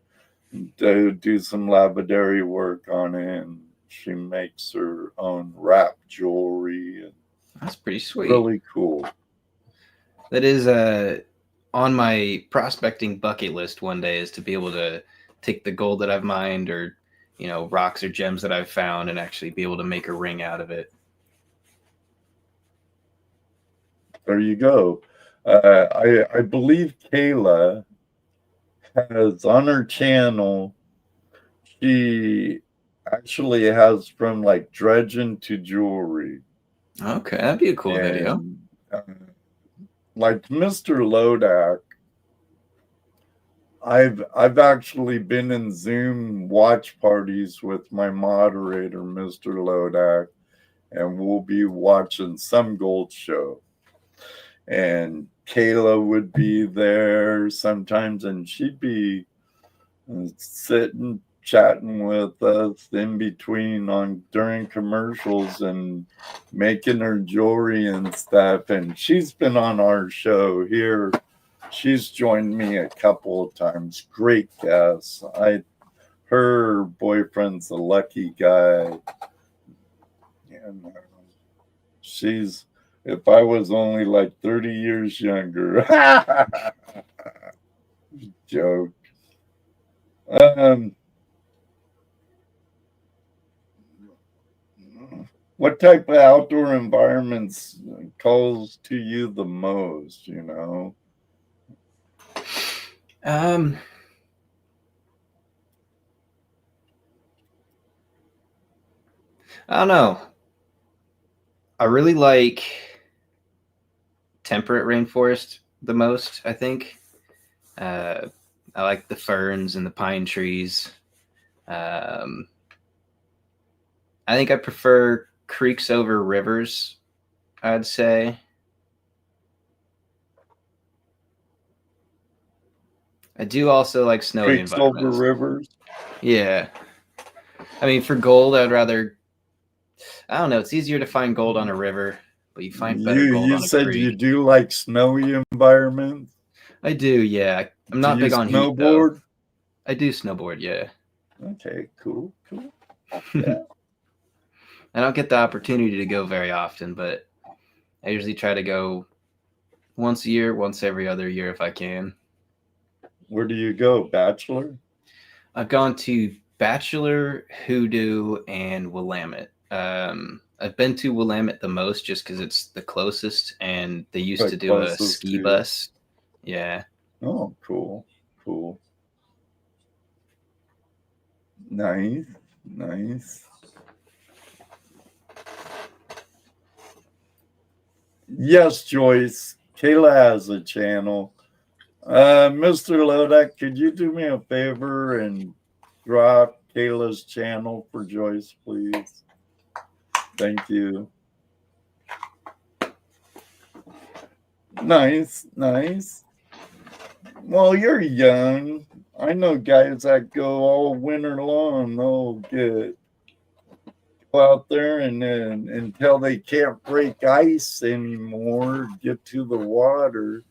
do some lapidary work on it. And she makes her own wrap jewelry. And that's pretty sweet. Really cool. That is on my prospecting bucket list one day, is to be able to take the gold that I've mined or, you know, rocks or gems that I've found and actually be able to make a ring out of it. There you go. I believe Kayla has on her channel, she actually has from like dredging to jewelry. Okay, that'd be a cool video. Like Mr. Lodak, I've actually been in Zoom watch parties with my moderator, Mr. Lodak, and we'll be watching some gold show. And Kayla would be there sometimes, and she'd be sitting chatting with us in between during commercials and making her jewelry and stuff. And she's been on our show here. She's joined me a couple of times. Great guest. Her boyfriend's a lucky guy. And she's, if I was only like 30 years younger. Joke. What type of outdoor environments calls to you the most, you know? I don't know. I really like temperate rainforest the most, I think. I like the ferns and the pine trees. I think I prefer creeks over rivers, I'd say. I do also like snowy Creeks over environments. rivers? Yeah. I mean, for gold, I'd rather... I don't know. It's easier to find gold on a river, but you find better gold on a creek. You said you do like snowy environments? I do, yeah. I'm not big on heat, though. I do snowboard, yeah. Okay, cool. Yeah. I don't get the opportunity to go very often, but I usually try to go once a year, once every other year if I can. Where do you go? Bachelor? I've gone to Bachelor, Hoodoo, and Willamette. I've been to Willamette the most just because it's the closest, and they used to do a ski bus. Yeah. Oh, cool. Nice. Yes, Joyce. Kayla has a channel. Mr. Lodak, could you do me a favor and drop Kayla's channel for Joyce, please? Thank you. Nice. Well, you're young. I know guys that go all winter long. They'll go out there and then until they can't break ice anymore, get to the water.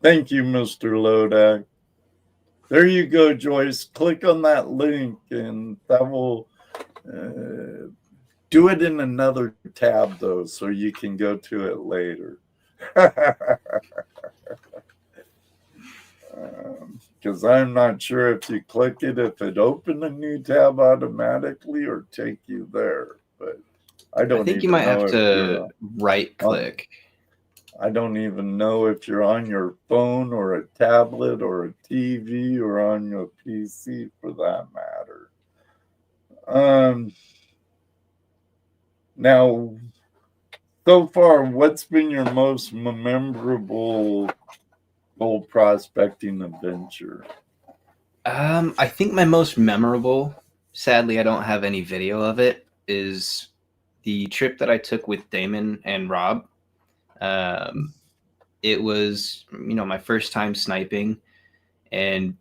Thank you, Mr. Lodak. There you go, Joyce. Click on that link and that will do it in another tab, though, so you can go to it later. Because I'm not sure if you click it, if it opened a new tab automatically or take you there. But I think you might have to right click. I don't even know if you're on your phone or a tablet or a TV or on your PC for that matter. Now, so far, what's been your most memorable gold prospecting adventure? I think my most memorable, sadly, I don't have any video of it, is the trip that I took with Damon and Rob. It was, my first time sniping, and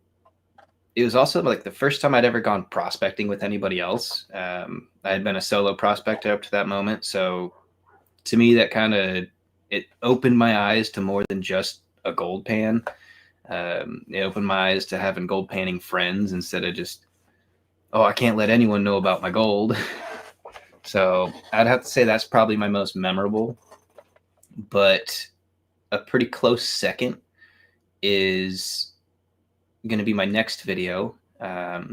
it was also like the first time I'd ever gone prospecting with anybody else. I had been a solo prospector up to that moment. So to me, that it opened my eyes to more than just a gold pan. It opened my eyes to having gold panning friends instead of just, I can't let anyone know about my gold. So I'd have to say that's probably my most memorable. But a pretty close second is going to be my next video. My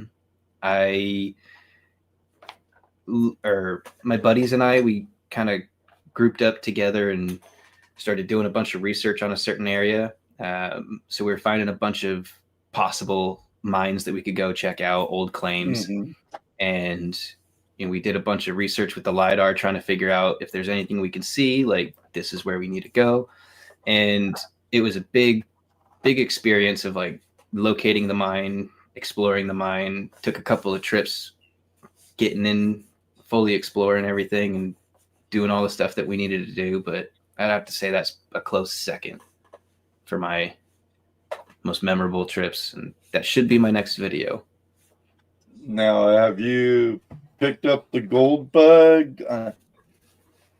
buddies and I, we kind of grouped up together and started doing a bunch of research on a certain area. So we were finding a bunch of possible mines that we could go check out, old claims. Mm-hmm. And we did a bunch of research with the LiDAR trying to figure out if there's anything we can see, like this is where we need to go. And it was a big experience of like locating the mine, exploring the mine, took a couple of trips getting in, fully exploring everything. And doing all the stuff that we needed to do. But I'd have to say that's a close second for my most memorable trips, and that should be my next video. Now, have you picked up the gold bug,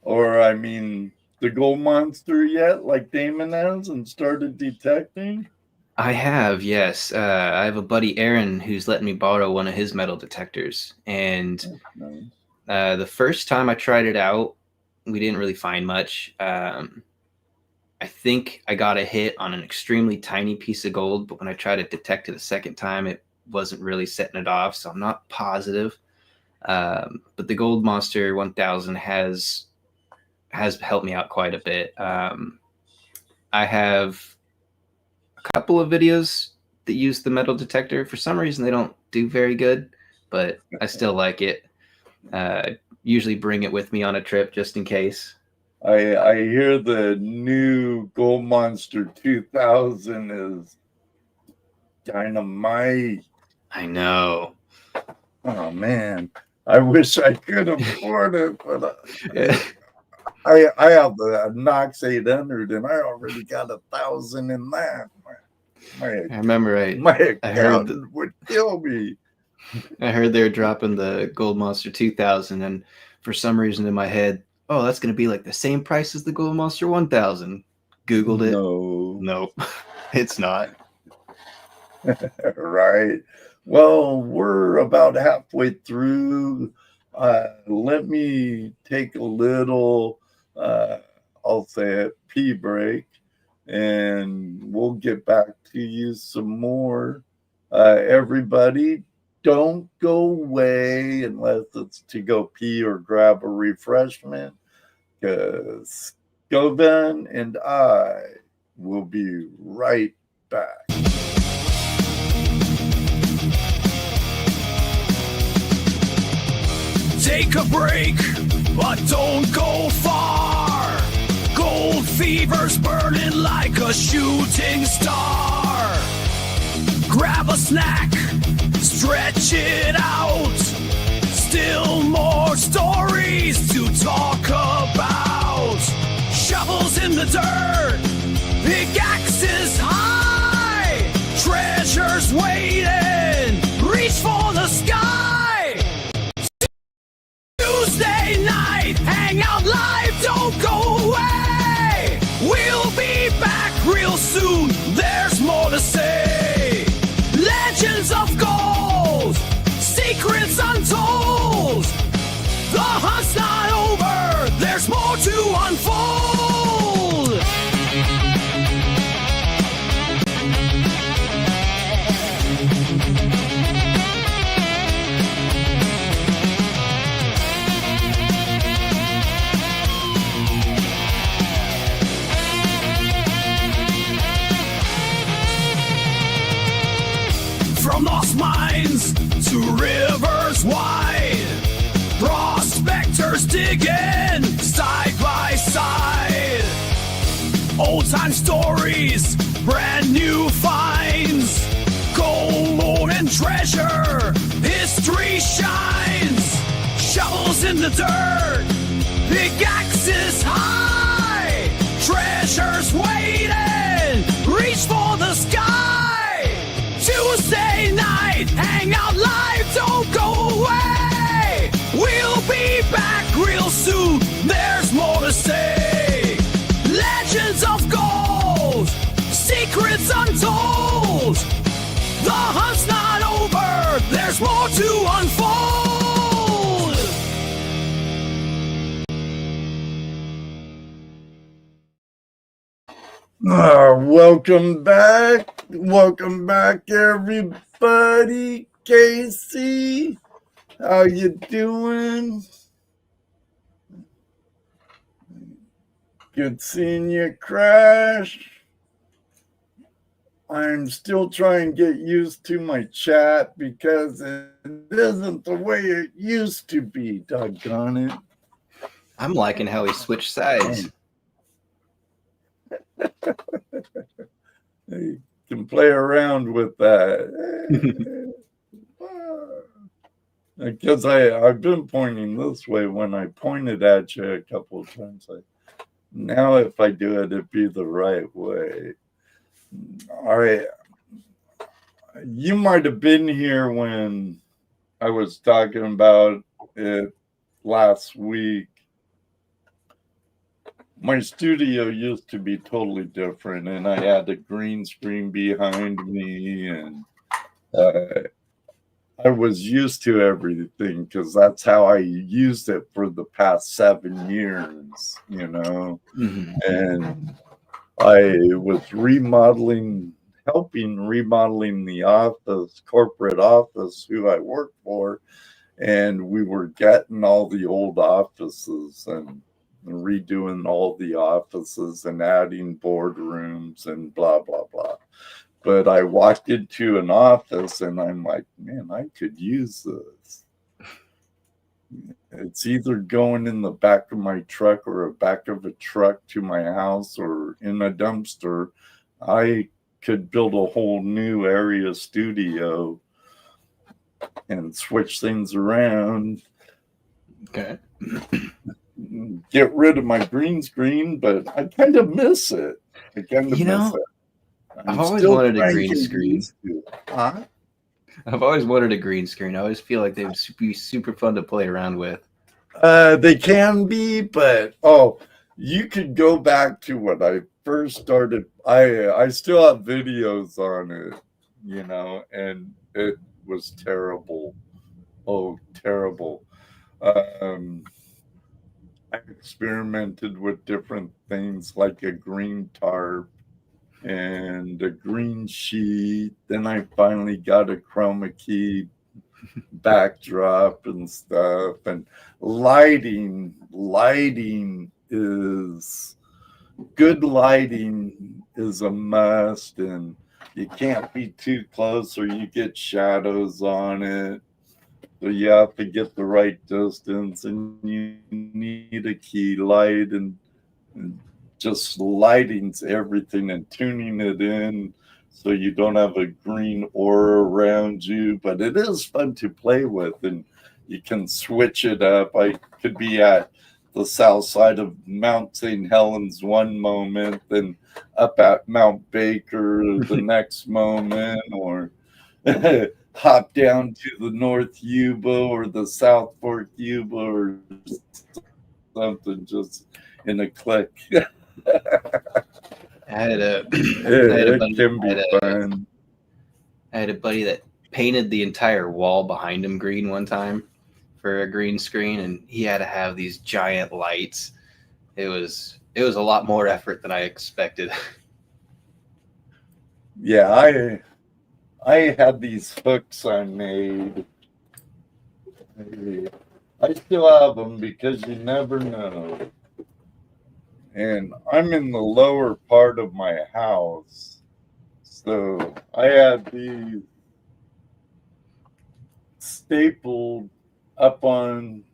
or I mean, the gold monster yet, like Damon has, and started detecting? I have, yes. I have a buddy, Aaron, who's letting me borrow one of his metal detectors. And the first time I tried it out, we didn't really find much. I think I got a hit on an extremely tiny piece of gold, but when I tried to detect it a second time, it wasn't really setting it off, so I'm not positive. But the Gold Monster 1000 has helped me out quite a bit. I have a couple of videos that use the metal detector. For some reason, they don't do very good, but I still like it. Usually bring it with me on a trip just in case. I hear the new Gold Monster 2000 is dynamite. I know. Oh man, I wish I could afford it, but I have the Knox 800 and I already got 1,000 in that. I remember my accountant would kill me. I heard they were dropping the Gold Monster 2000, and for some reason in my head, oh, that's going to be like the same price as the Gold Monster 1000. Googled it. Nope, it's not. Right. Well, we're about halfway through. Let me take a little, I'll say it, pee break, and we'll get back to you some more. Everybody, don't go away unless it's to go pee or grab a refreshment, because Skovian and I will be right back. Take a break, but don't go far. Gold fever's burning like a shooting star. Grab a snack, stretch it out. Still more stories to talk about. Shovels in the dirt, pickaxes high. Treasures waiting, reach for the sky. Tuesday Night Hangout live, don't go away. We'll be back real soon, there's more to say. Legends of gold, secrets untold. The hunt's not over, there's more to unfold. From lost mines to rivers wide, prospectors digging side by side. Old time stories, brand new finds. Gold and treasure, history shines. Shovels in the dirt, pickaxes high. Treasures waiting, reach for the sky. Tuesday Night Hangout live, don't go away. We'll be back real soon, there's more to say. Legends of gold, secrets untold. The hunt's not over, there's more to unfold. Welcome back. Welcome back, everybody. Casey, how you doing? Good seeing you, Crash. I'm still trying to get used to my chat because it isn't the way it used to be, doggone it. I'm liking how he switched sides. You can play around with that. Because I've been pointing this way. When I pointed at you a couple of times, now if I do it, it'd be the right way. All right. You might have been here when I was talking about it last week. My studio used to be totally different, and I had a green screen behind me, and I was used to everything because that's how I used it for the past 7 years, you know. Mhm. And I was helping remodeling the office, corporate office, who I work for, and we were getting all the old offices and redoing all the offices and adding boardrooms and blah blah blah. But I walked into an office and I'm like, man, I could use this. It's either going in the back of my truck or a back of a truck to my house or in a dumpster. I could build a whole new area studio and switch things around. Okay. Get rid of my green screen, but I kind of miss it. I kind of You miss know, it. I've I'm always still wanted a trying green to get screen. used to it. Huh? I've always wanted a green screen. I always feel like they would be super fun to play around with. They can be, but you could go back to when I first started. I still have videos on it, you know, and it was terrible. Oh, terrible. Um, I experimented with different things like a green tarp and a green sheet. Then I finally got a chroma key backdrop and stuff. And lighting is good. Lighting is a must, and you can't be too close or you get shadows on it. So you have to get the right distance, and you need a key light, and just lighting's everything, and tuning it in so you don't have a green aura around you. But it is fun to play with, and you can switch it up. I could be at the south side of Mount St. Helens one moment, then up at Mount Baker the next moment, or hop down to the North Yuba or the South Fork Yuba or something, just in a click. I had a, It can be fun. I had a buddy that painted the entire wall behind him green one time for a green screen, and he had to have these giant lights. It was a lot more effort than I expected. Yeah, I had these hooks I made. I still have them because you never know. And I'm in the lower part of my house. So I had these stapled up on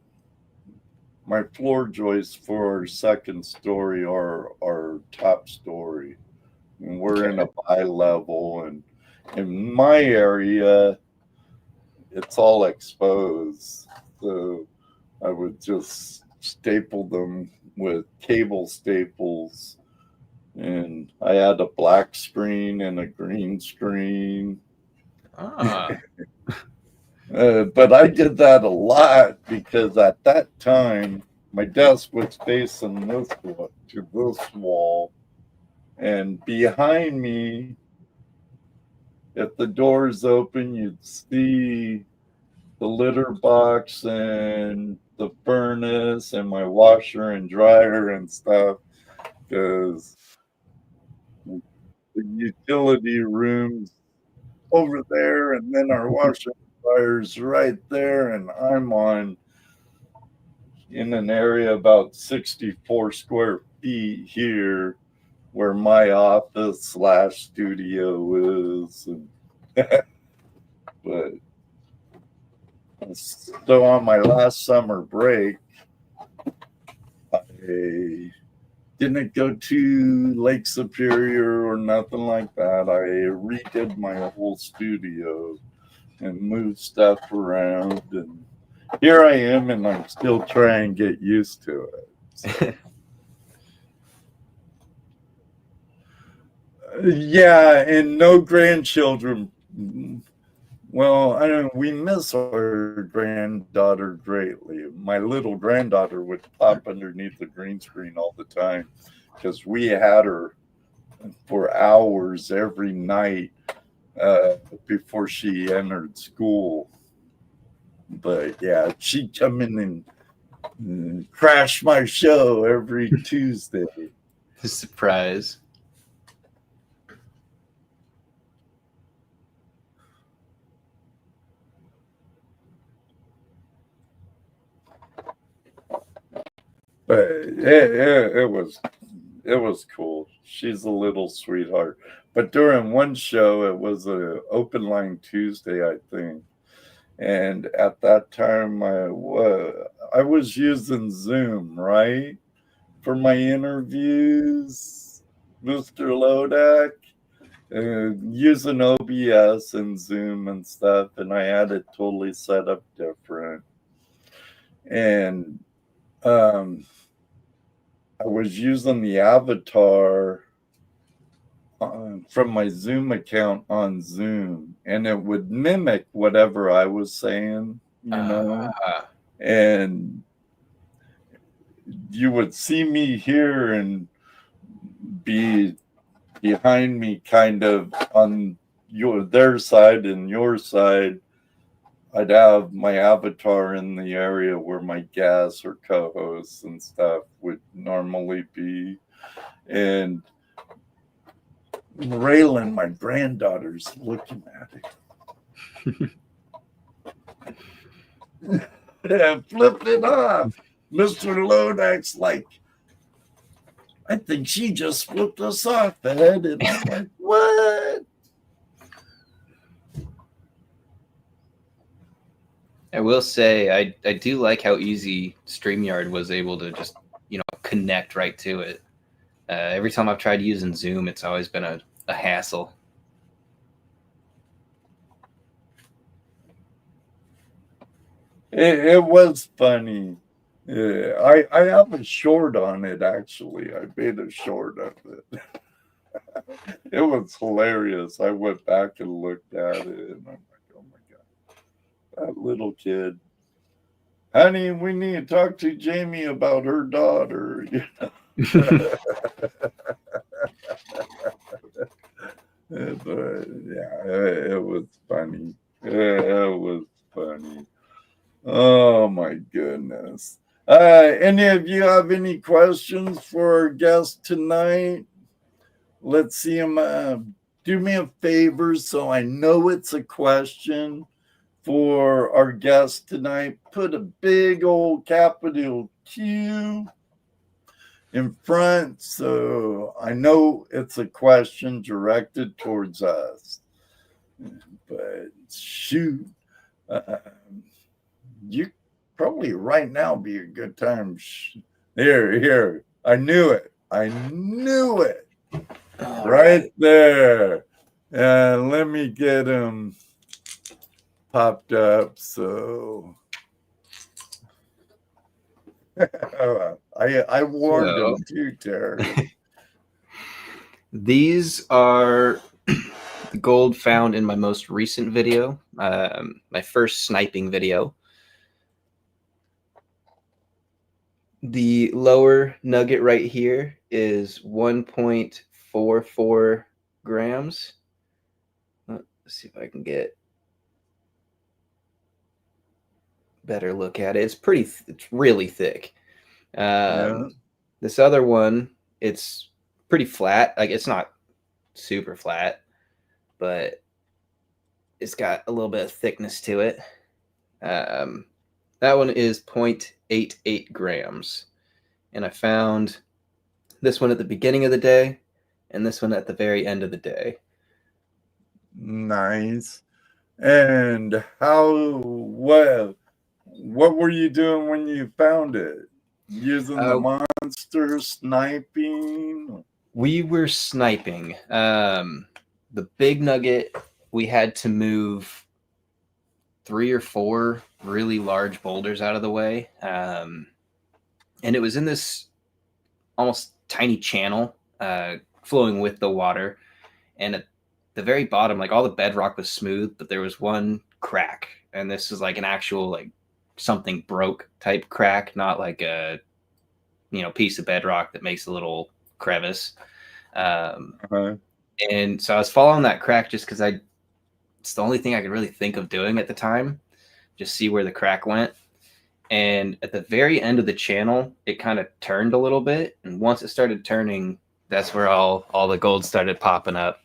my floor joist for our second story or our top story. And we're in a bi-level, and in my area, it's all exposed. So I would just staple them with cable staples. And I had a black screen and a green screen. Ah. But I did that a lot because at that time, my desk was facing this to this wall. And behind me, if the door's open, you'd see the litter box and the furnace and my washer and dryer and stuff, because the utility room's over there, and then our washer and dryer's right there, and I'm in an area about 64 square feet here where my office / studio is. And but so on my last summer break, I didn't go to Lake Superior or nothing like that. I redid my whole studio and moved stuff around. And here I am, and I'm still trying to get used to it. So. Yeah, and no grandchildren. Well, I don't. We miss our granddaughter greatly. My little granddaughter would pop underneath the green screen all the time because we had her for hours every night before she entered school. But yeah, she'd come in and crash my show every Tuesday. Surprise. But it was cool. She's a little sweetheart. But during one show, it was a open line Tuesday, I think. And at that time, I was using Zoom, right, for my interviews, Mr. Lodak, using OBS and Zoom and stuff, and I had it totally set up different. And I was using the avatar from my Zoom account on Zoom, and it would mimic whatever I was saying, and you would see me here and be behind me, kind of on their side and your side. I'd have my avatar in the area where my guests or co-hosts and stuff would normally be. And Raylan, my granddaughter's looking at it. Yeah, flipped it off. Mr. Lodak's like, I think she just flipped us off, Ed. And I'm like, what? I will say I do like how easy StreamYard was able to just, connect right to it. Every time I've tried using Zoom, it's always been a hassle. It was funny. Yeah, I have a short on it, actually. I made a short of it. It was hilarious. I went back and looked at it, and I'm like, oh my God, that little kid. Honey, we need to talk to Jamie about her daughter. But yeah, it was funny. It was funny. Oh my goodness. Any of you have any questions for our guest tonight? Let's see him. Do me a favor so I know it's a question for our guest tonight. Put a big old capital Q in front so I know it's a question directed towards us. But shoot, you probably right now be a good time. Here. I knew it. Right there. And let me get him popped up. So I warned him too, Terry. These are the gold found in my most recent video, my first sniping video. The lower nugget right here is 1.44 grams. Let's see if I can get better look at it. It's really thick. This other one, it's pretty flat. Like, it's not super flat, but it's got a little bit of thickness to it. That one is 0.88 grams. And I found this one at the beginning of the day and this one at the very end of the day. Nice. And what were you doing when you found it? Using the monster, sniping? We were sniping. The big nugget, we had to move 3 or 4 really large boulders out of the way. And it was in this almost tiny channel flowing with the water. And at the very bottom, like all the bedrock was smooth, but there was one crack. And this is like an actual, like something broke type crack, not like a, piece of bedrock that makes a little crevice. And so I was following that crack just because it's the only thing I could really think of doing at the time, just see where the crack went. And at the very end of the channel, it kind of turned a little bit. And once it started turning, that's where all the gold started popping up.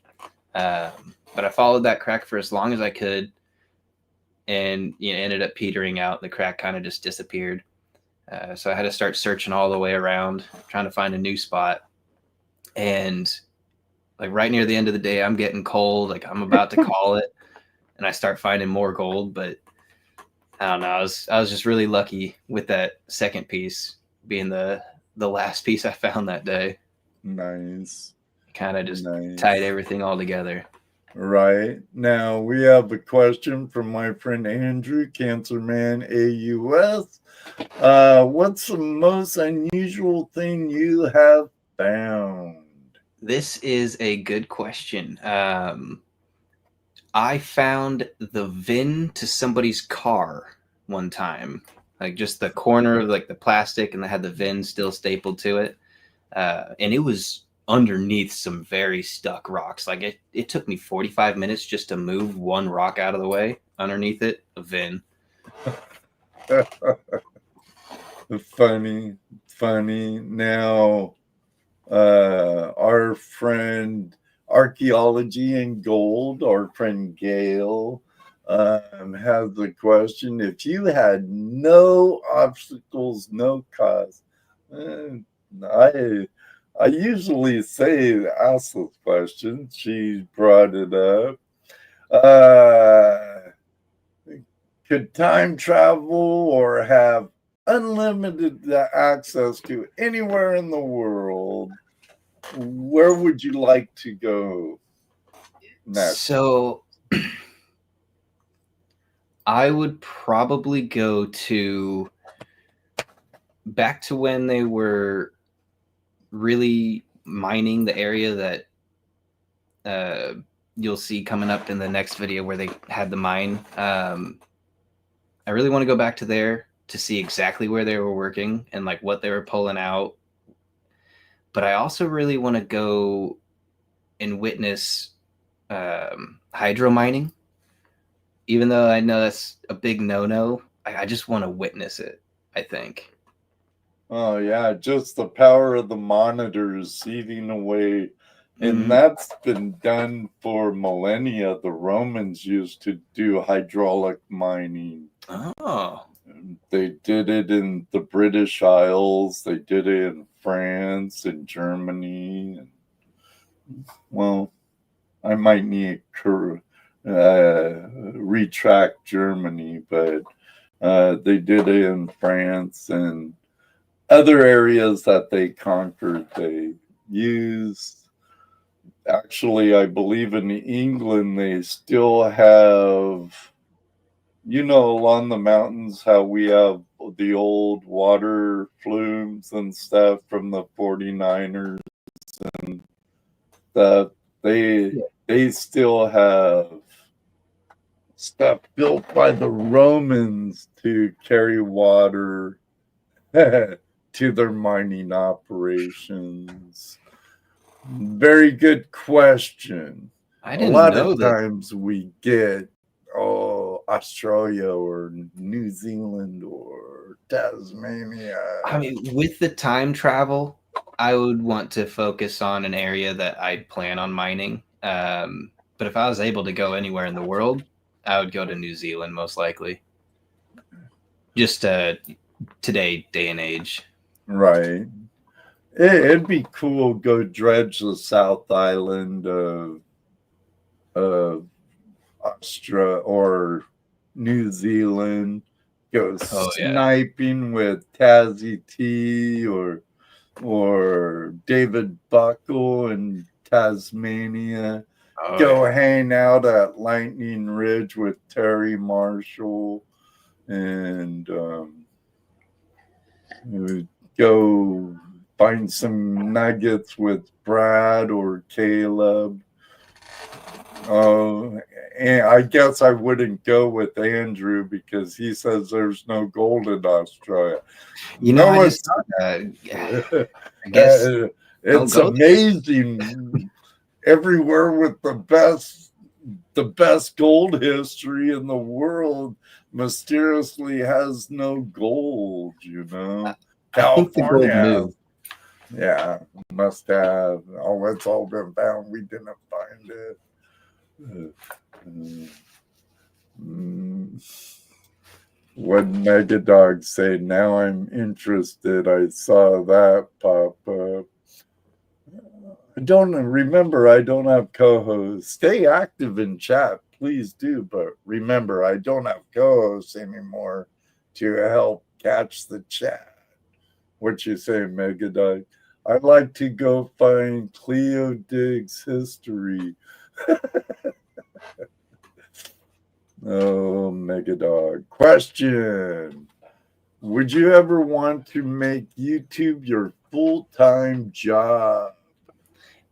But I followed that crack for as long as I could, and ended up petering out. The crack kind of just disappeared. So I had to start searching all the way around, trying to find a new spot. And like right near the end of the day, I'm getting cold. Like I'm about to call it, and I start finding more gold. But I don't know. I was just really lucky with that second piece being the last piece I found that day. Nice. Kind of just tied everything all together. Right. Now we have a question from my friend Andrew, Cancerman AUS. What's the most unusual thing you have found? This is a good question. I found the VIN to somebody's car one time, like just the corner of like the plastic, and they had the VIN still stapled to it. And it was underneath some very stuck rocks. Like it took me 45 minutes just to move one rock out of the way. Underneath it, a VIN. Funny. Now, our friend Archaeology and Gold, our friend Gail, has the question: if you had no obstacles, no cost, I usually say ask this question. She brought it up. Could time travel or have unlimited access to anywhere in the world, where would you like to go next? So I would probably go back to when they were really mining the area that you'll see coming up in the next video where they had the mine. I really want to go back to there to see exactly where they were working and like what they were pulling out. But I also really want to go and witness hydro mining. Even though I know that's a big no-no, I just want to witness it, I think. Oh, yeah, just the power of the monitors seeding away. And that's been done for millennia. The Romans used to do hydraulic mining. Oh. They did it in the British Isles. They did it in France and Germany. Well, I might need to retract Germany, but they did it in France and other areas that they conquered. They used. Actually, I believe in England they still have, along the mountains, how we have the old water flumes and stuff from the 49ers and stuff. They still have stuff built by the Romans to carry water to their mining operations. Very good question. I didn't know that. A lot of that. times we get Australia or New Zealand or Tasmania. I mean, with the time travel, I would want to focus on an area that I plan on mining. But if I was able to go anywhere in the world, I would go to New Zealand most likely. Just today, day and age. Right. It'd be cool to go dredge the South Island of Australia or New Zealand, go sniping with Tazzy T or David Buckle in Tasmania. Go hang out at Lightning Ridge with Terry Marshall and go find some nuggets with Brad or Caleb. And I guess I wouldn't go with Andrew because he says there's no gold in Australia. You know, I just thought that. I guess it's amazing. Everywhere with the best gold history in the world mysteriously has no gold, you know. I think the gold California, yeah, must have. Oh, it's all been found. We didn't find it. What Megadog say? Now I'm interested. I saw that pop up. I don't remember. I don't have co-hosts. Stay active in chat, please do. But remember, I don't have co-hosts anymore to help catch the chat. What you say, Megadog? I'd like to go find Cleo Diggs' history. Oh, Megadog. Question. Would you ever want to make YouTube your full-time job?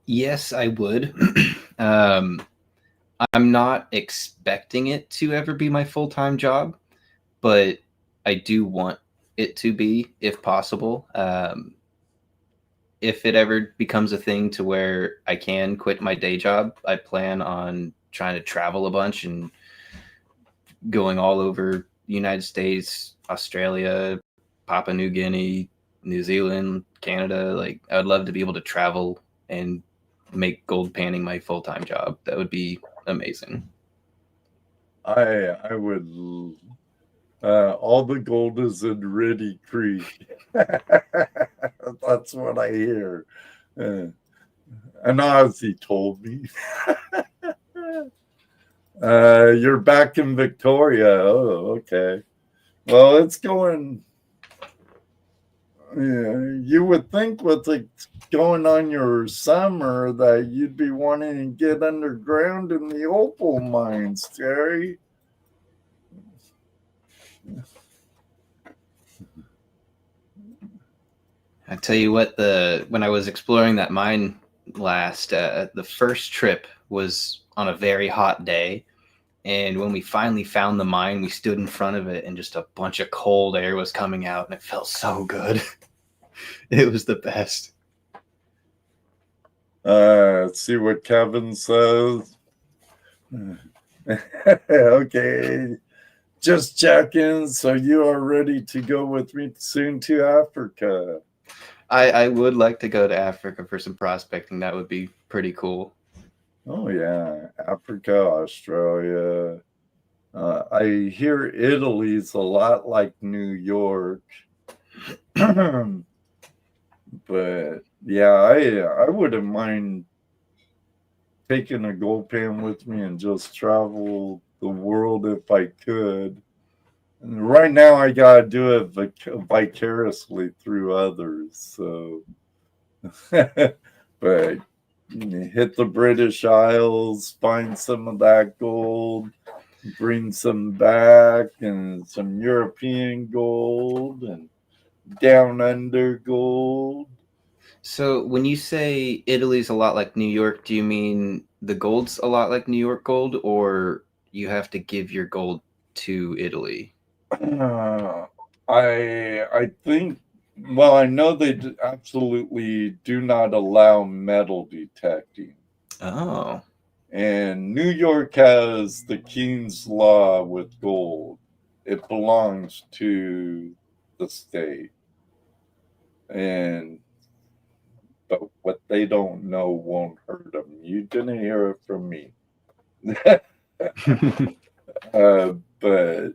Yes, I would. I'm not expecting it to ever be my full-time job, but I do want it to be, if possible. If it ever becomes a thing to where I can quit my day job, I plan on trying to travel a bunch and going all over the United States, Australia, Papua New Guinea, New Zealand, Canada. Like, I would love to be able to travel and make gold panning my full-time job. That would be amazing. I would. All the gold is in Riddy Creek. That's what I hear. And Ozzy told me. You're back in Victoria. Oh, okay. Well, it's going. Yeah, you would think with it going on your summer that you'd be wanting to get underground in the opal mines, Terry. I tell you what, when I was exploring that mine last, the first trip was on a very hot day. And when we finally found the mine, we stood in front of it and just a bunch of cold air was coming out and it felt so good. It was the best. Let's see what Kevin says. Okay. Just checking. So you are ready to go with me soon to Africa? I would like to go to Africa for some prospecting. That would be pretty cool. Oh, yeah. Africa, Australia. I hear Italy's a lot like New York. But yeah, I wouldn't mind taking a gold pan with me and just travel the world if I could. And right now, I gotta do it vicariously through others. So, but hit the British Isles, find some of that gold, bring some back, and some European gold and down under gold. So when you say Italy's a lot like New York, do you mean the gold's a lot like New York gold, or you have to give your gold to Italy? I think, well, I know they absolutely do not allow metal detecting. Oh. And New York has the King's Law with gold. It belongs to the state. But what they don't know won't hurt them. You didn't hear it from me. But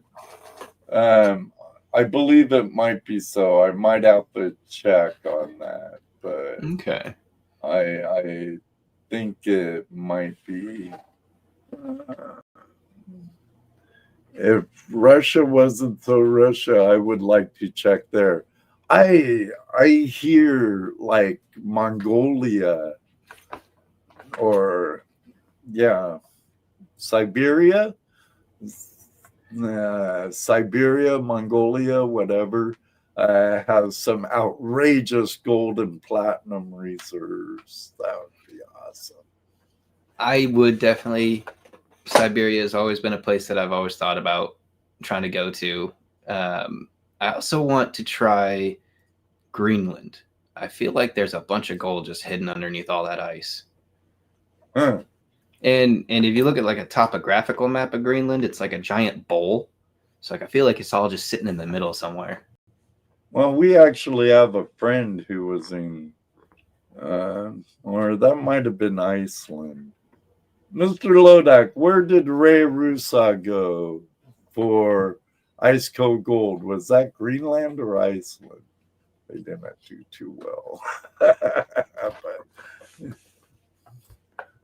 I believe it might be so. I might have to check on that. But Okay. I think it might be. If Russia wasn't so Russia, I would like to check there. I hear like Mongolia or Siberia. Siberia, Mongolia, whatever, has some outrageous gold and platinum reserves. That would be awesome. I would definitely. Siberia has always been a place that I've always thought about trying to go to. I also want to try Greenland. I feel like there's a bunch of gold just hidden underneath all that ice. Huh. And if you look at like a topographical map of Greenland, it's like a giant bowl. So like I feel like it's all just sitting in the middle somewhere. Well, we actually have a friend who was in, or that might have been Iceland. Mr. Lodak, where did Ray Rusa go for Ice Cold Gold? Was that Greenland or Iceland? They didn't do too well.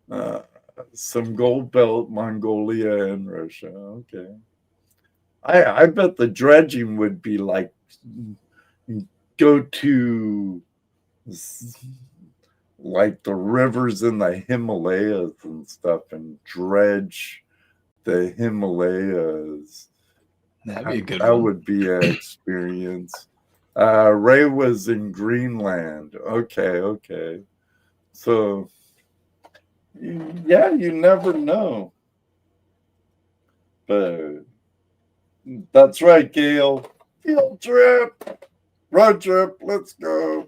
But, some gold belt, Mongolia and Russia. Okay. I bet the dredging would be like go to like the rivers in the Himalayas and stuff and dredge the Himalayas. That'd be a good That one. would be an experience. Ray was in Greenland. Okay. So, yeah, you never know. But that's right, Gail. Field trip. Road trip. Let's go.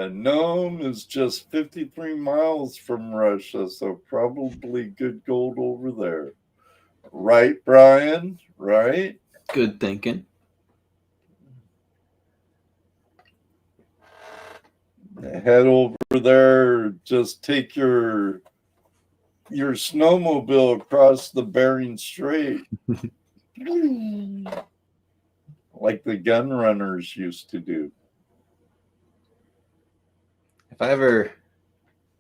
Nome is just 53 miles from Russia, so probably good gold over there. Right, Brian? Right? Good thinking. Head over there, just take your snowmobile across the Bering Strait. Like the gun runners used to do. If I ever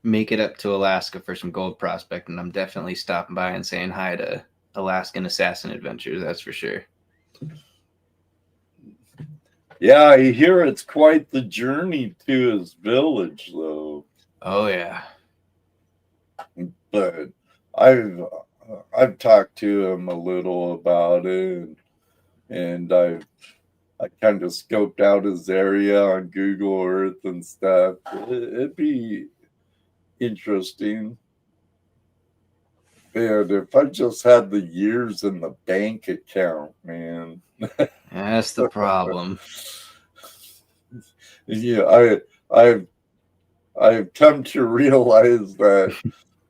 make it up to Alaska for some gold prospecting, I'm definitely stopping by and saying hi to Alaskan Assassin Adventures, that's for sure. Yeah, I hear it's quite the journey to his village, though. Oh yeah. But I've talked to him a little about it, and I kind of scoped out his area on Google Earth and stuff. It'd be interesting. And if I just had the years in the bank account, man. That's the problem. Yeah, I've come to realize that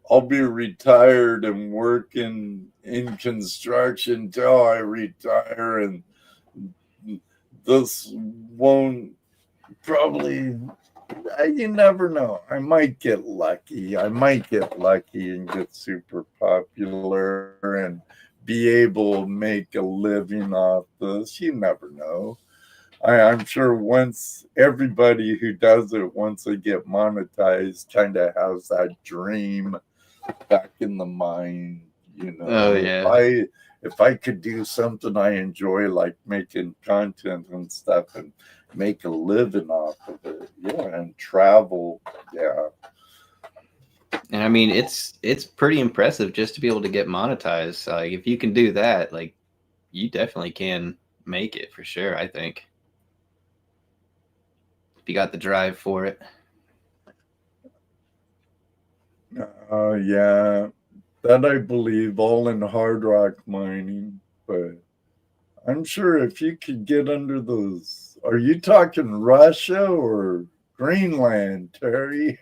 I'll be retired and working in construction till I retire, and this won't probably. You never know. I might get lucky. And get super popular and be able to make a living off this. You never know. I'm sure once everybody who does it, once they get monetized, kind of has that dream back in the mind. Oh yeah. If I could do something I enjoy, like making content and stuff, and make a living off of it, yeah, and travel, yeah. And I mean, it's pretty impressive just to be able to get monetized. Like if you can do that, like you definitely can make it for sure, I think. If you got the drive for it. Yeah, that I believe, all in hard rock mining, but I'm sure if you could get under those, are you talking Russia or Greenland, Terry?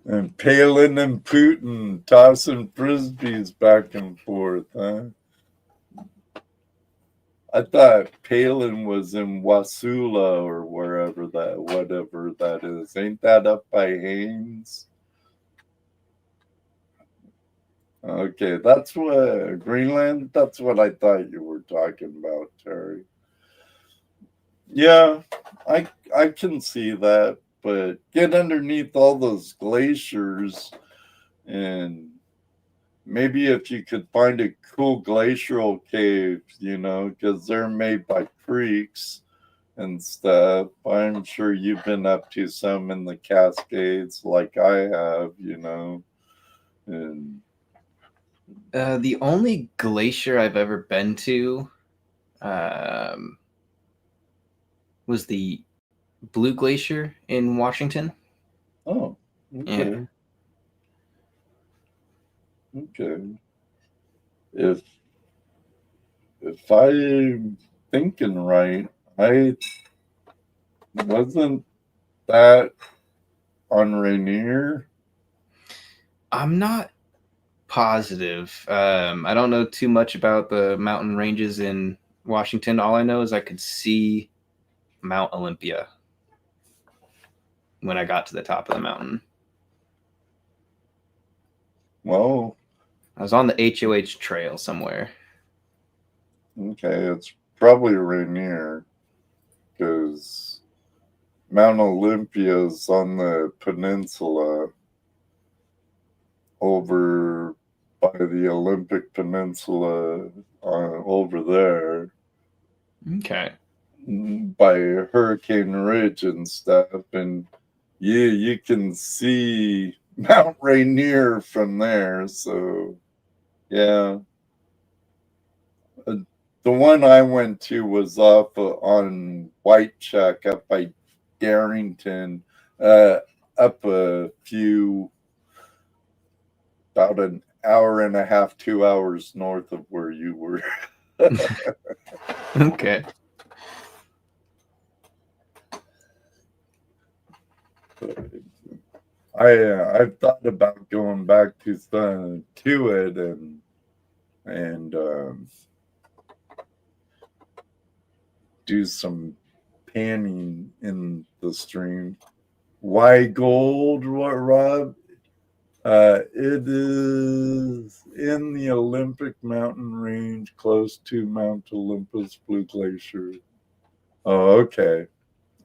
And Palin and Putin tossing frisbees back and forth, huh? I thought Palin was in Wasula or whatever that is. Ain't that up by Haines? Okay, that's what Greenland. That's what I thought you were talking about, Terry. Yeah, I can see that, but get underneath all those glaciers and maybe if you could find a cool glacial cave, because they're made by creeks and stuff. I'm sure you've been up to some in the Cascades like I have, and The only glacier I've ever been to was the Blue Glacier in Washington. oh, okay. Yeah. Okay. If I'm thinking right, I wasn't that on Rainier. I'm not positive. I don't know too much about the mountain ranges in Washington. All I know is I could see Mount Olympia when I got to the top of the mountain. Well, I was on the HOH trail somewhere. okay, it's probably Rainier because Mount Olympia is on the peninsula over by the Olympic Peninsula over there Okay. by Hurricane Ridge and stuff. And yeah, you can see Mount Rainier from there. So, yeah. The one I went to was off on Whitechuck up by Darrington, up about an hour and a half, 2 hours north of where you were. Okay. I've thought about going back to it and do some panning in the stream. Why gold, Rob? It is in the Olympic mountain range close to Mount Olympus Blue Glacier. Oh, okay.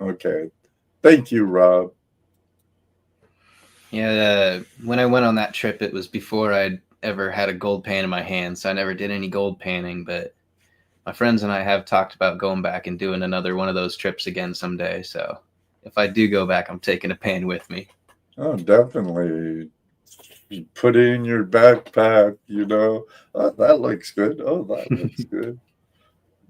Okay. Thank you, Rob. Yeah, when I went on that trip, it was before I'd ever had a gold pan in my hand, so I never did any gold panning, but my friends and I have talked about going back and doing another one of those trips again someday, so if I do go back, I'm taking a pan with me. Oh, definitely. You put it in your backpack, Oh, that looks good. Oh, that looks good.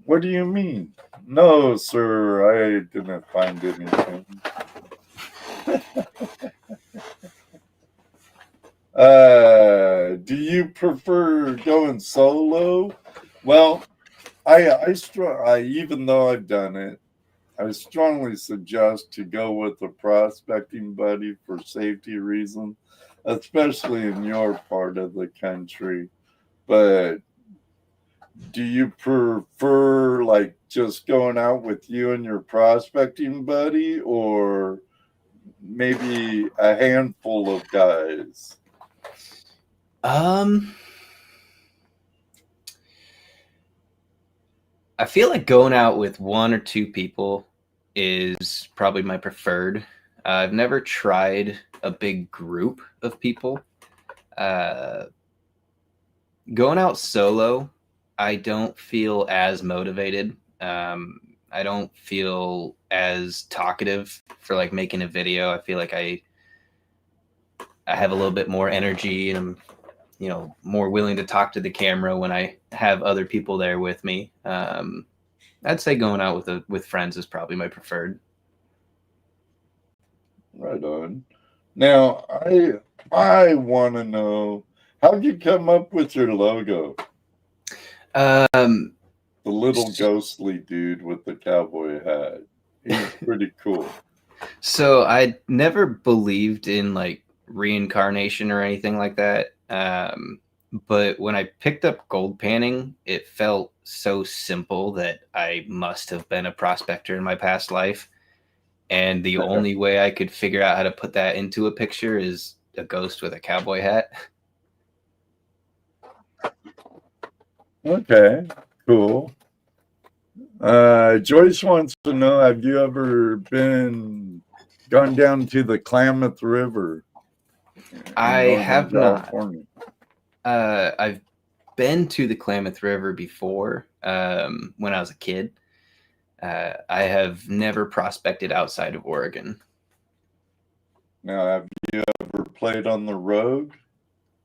What do you mean? No, sir, I didn't find anything. Do you prefer going solo? Well, I even though I've done it, I strongly suggest to go with a prospecting buddy for safety reasons, especially in your part of the country. But do you prefer like just going out with you and your prospecting buddy, or maybe a handful of guys? I feel like going out with one or two people is probably my preferred. I've never tried a big group of people. Going out solo, I don't feel as motivated. I don't feel as talkative for like making a video. I feel like I have a little bit more energy and I'm more willing to talk to the camera when I have other people there with me. I'd say going out with friends is probably my preferred. Right on. Now, I want to know, how'd you come up with your logo? The little ghostly dude with the cowboy hat. He's pretty cool. So I never believed in like reincarnation or anything like that. But when I picked up gold panning, it felt so simple that I must have been a prospector in my past life. And the only way I could figure out how to put that into a picture is a ghost with a cowboy hat. Okay, cool. Joyce wants to know, have you ever gone down to the Klamath River? I have not. I've been to the Klamath River before when I was a kid. I have never prospected outside of Oregon. Now, have you ever played on the Rogue?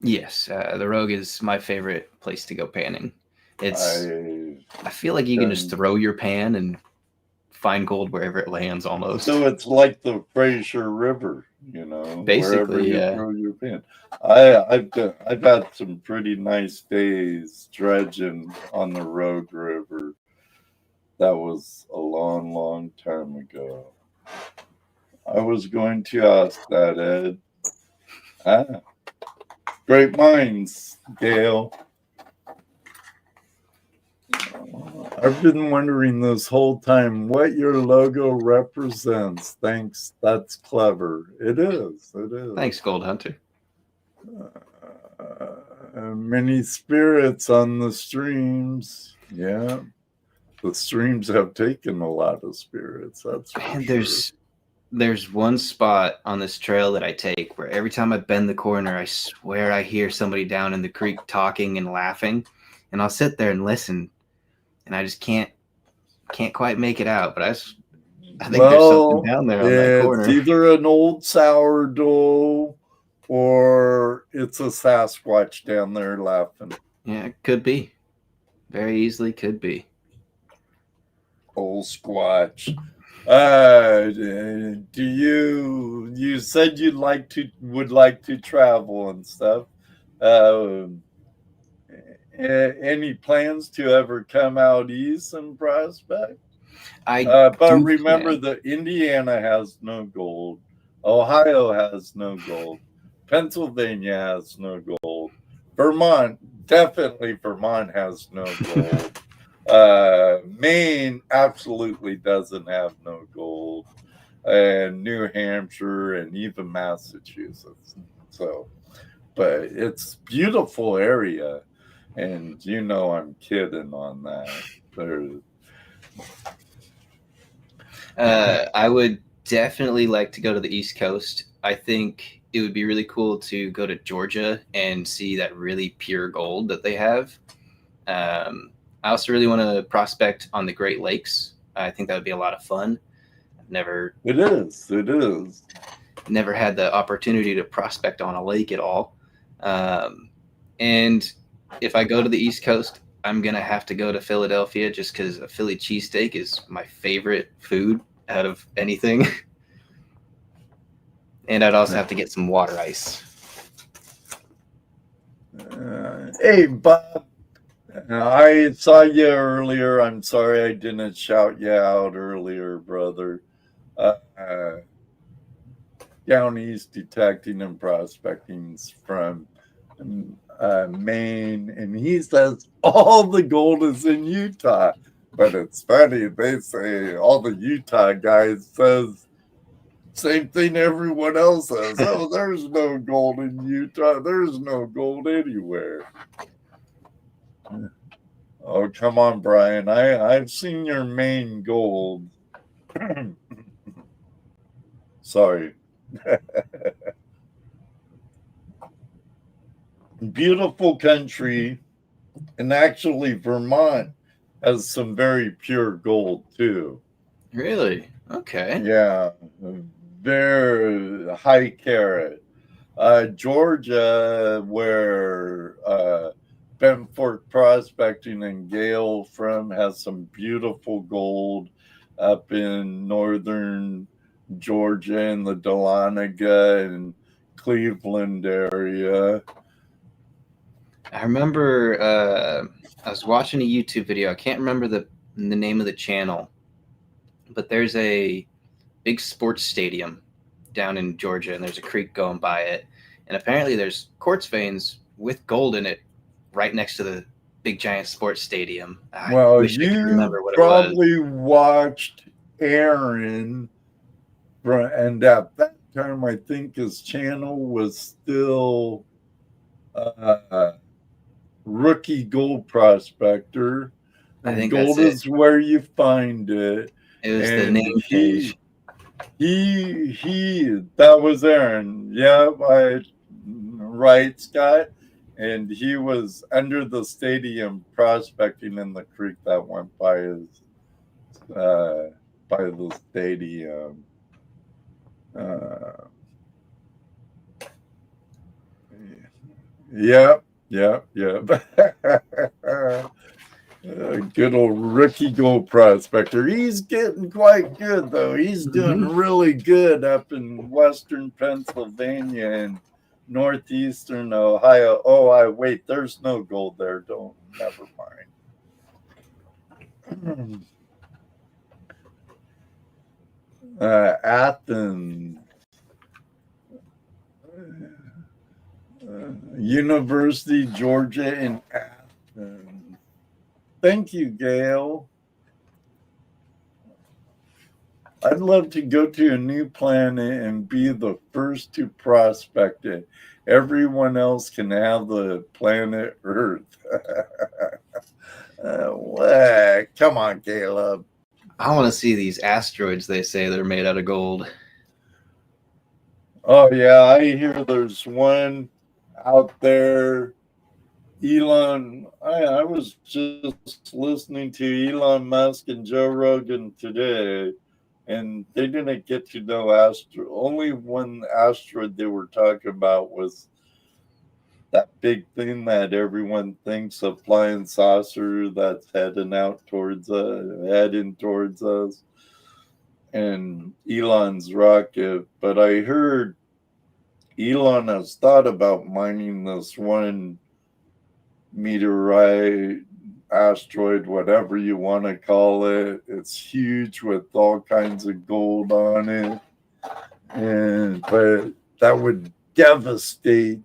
Yes, the Rogue is my favorite place to go panning. I feel like you can just throw your pan and find gold wherever it lands almost. So it's like the Fraser River, Basically, wherever you yeah. throw your pan. I've had some pretty nice days dredging on the Rogue River. That was a long, long time ago. I was going to ask that, Ed. Great minds, Gail. I've been wondering this whole time what your logo represents. Thanks. That's clever. It is. It is. Thanks, Gold Hunter. Many spirits on the streams. Yeah. The streams have taken a lot of spirits. That's for sure. There's one spot on this trail that I take where every time I bend the corner, I swear I hear somebody down in the creek talking and laughing, and I'll sit there and listen, and I just can't quite make it out. But I think there's something down there on that corner. It's either an old sourdough or it's a Sasquatch down there laughing. Yeah, it could be. Very easily could be. Old Squatch. You said would like to travel and stuff. Any plans to ever come out east and prospect? But remember that Indiana has no gold. Ohio has no gold. Pennsylvania has no gold. Vermont has no gold. Maine absolutely doesn't have no gold, and New Hampshire and even Massachusetts. So, but it's a beautiful area, and I'm kidding on that. I would definitely like to go to the East Coast. I think it would be really cool to go to Georgia and see that really pure gold that they have. I also really want to prospect on the Great Lakes. I think that would be a lot of fun. It is. Never had the opportunity to prospect on a lake at all. And if I go to the East Coast, I'm going to have to go to Philadelphia just because a Philly cheesesteak is my favorite food out of anything. And I'd also have to get some water ice. Hey, Bob. I saw you earlier. I'm sorry I didn't shout you out earlier, brother. Down East Detecting and Prospecting from Maine, and he says all the gold is in Utah. But it's funny, they say all the Utah guys says same thing everyone else says. Oh, there's no gold in Utah. There's no gold anywhere. Oh, come on, Brian. I've seen your Maine gold. Sorry. Beautiful country. And actually, Vermont has some very pure gold, too. Really? Okay. Yeah. Very high carat. Georgia, where Benford Prospecting and Gale from has some beautiful gold up in northern Georgia in the Dahlonega and Cleveland area. I remember I was watching a YouTube video. I can't remember the name of the channel, but there's a big sports stadium down in Georgia, and there's a creek going by it. And apparently there's quartz veins with gold in it right next to the big giant sports stadium. Well, you probably watched Aaron, and at that time, I think his channel was still Rookie Gold Prospector. I think gold is where you find it. It was the name change. That was Aaron. Yeah, right, Scott. and he was under the stadium prospecting in the creek that went by his by the stadium. Yep. Good old rookie gold prospector. He's getting quite good, though. He's doing really good up in western Pennsylvania and northeastern Ohio. Oh, wait, there's no gold there. Never mind. Athens. University, Georgia, in Athens. Thank you, Gail. I'd love to go to a new planet and be the first to prospect it. Everyone else can have the planet Earth. Come on, Caleb. I want to see these asteroids they say they're made out of gold. Oh, yeah, I hear there's one out there. Elon, I was just listening to Elon Musk and Joe Rogan today, and they didn't get to know only one asteroid they were talking about was that big thing that everyone thinks a flying saucer that's heading towards us, and Elon's rocket. But I heard Elon has thought about mining this one meteorite, asteroid, whatever you want to call it. It's huge with all kinds of gold on it, but that would devastate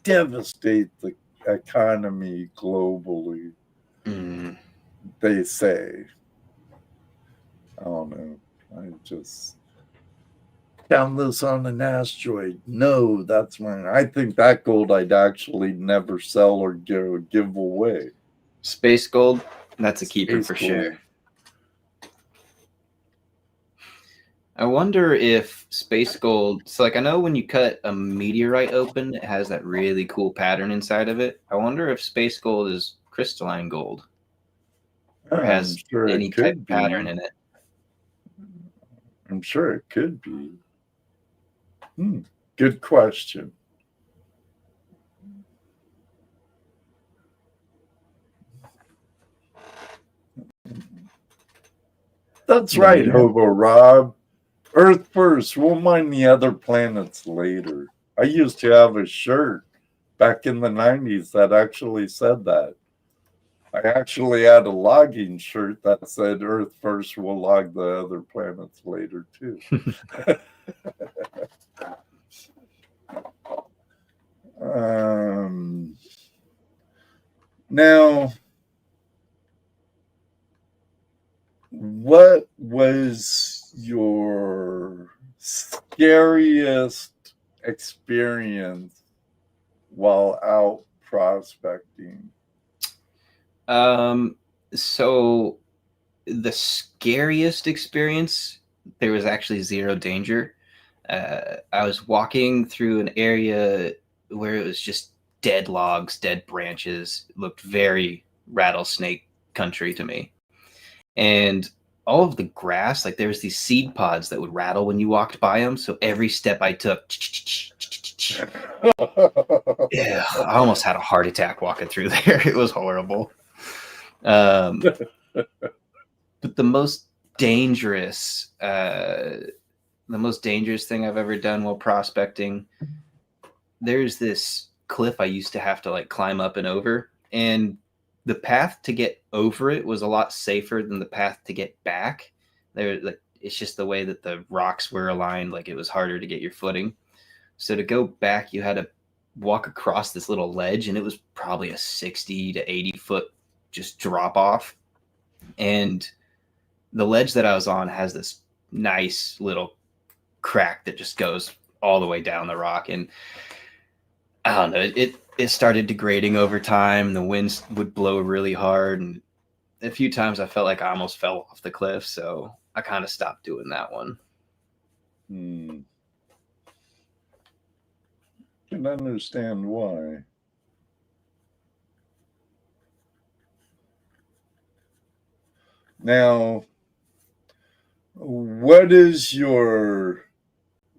the economy globally. They say. I don't know. I just found this on an asteroid. No, that's mine. I think that gold I'd actually never sell or give away. Space gold, that's a keeper for sure. I wonder if space gold, so like I know when you cut a meteorite open, it has that really cool pattern inside of it. I wonder if space gold is crystalline gold or has any type of pattern in it. I'm sure it could be. Good question. That's right, Hobo Rob. Earth first. We'll mine the other planets later. I used to have a shirt back in the 90s that actually said that. I actually had a logging shirt that said Earth first, we'll log the other planets later, too. Now, what was your scariest experience while out prospecting? So the scariest experience, there was actually zero danger. I was walking through an area where it was just dead logs, dead branches. It looked very rattlesnake country to me. And all of the grass, like there was these seed pods that would rattle when you walked by them. So every step I took, yeah, I almost had a heart attack walking through there. It was horrible. But the most dangerous thing I've ever done while prospecting, there's this cliff I used to have to like climb up and over, and the path to get over it was a lot safer than the path to get back. It's just the way that the rocks were aligned, like it was harder to get your footing. So to go back, you had to walk across this little ledge, and it was probably a 60 to 80 foot just drop off. And the ledge that I was on has this nice little crack that just goes all the way down the rock. And I don't know, it started degrading over time. The winds would blow really hard. And a few times I felt like I almost fell off the cliff. So I kind of stopped doing that one. Can understand why. Now, what is your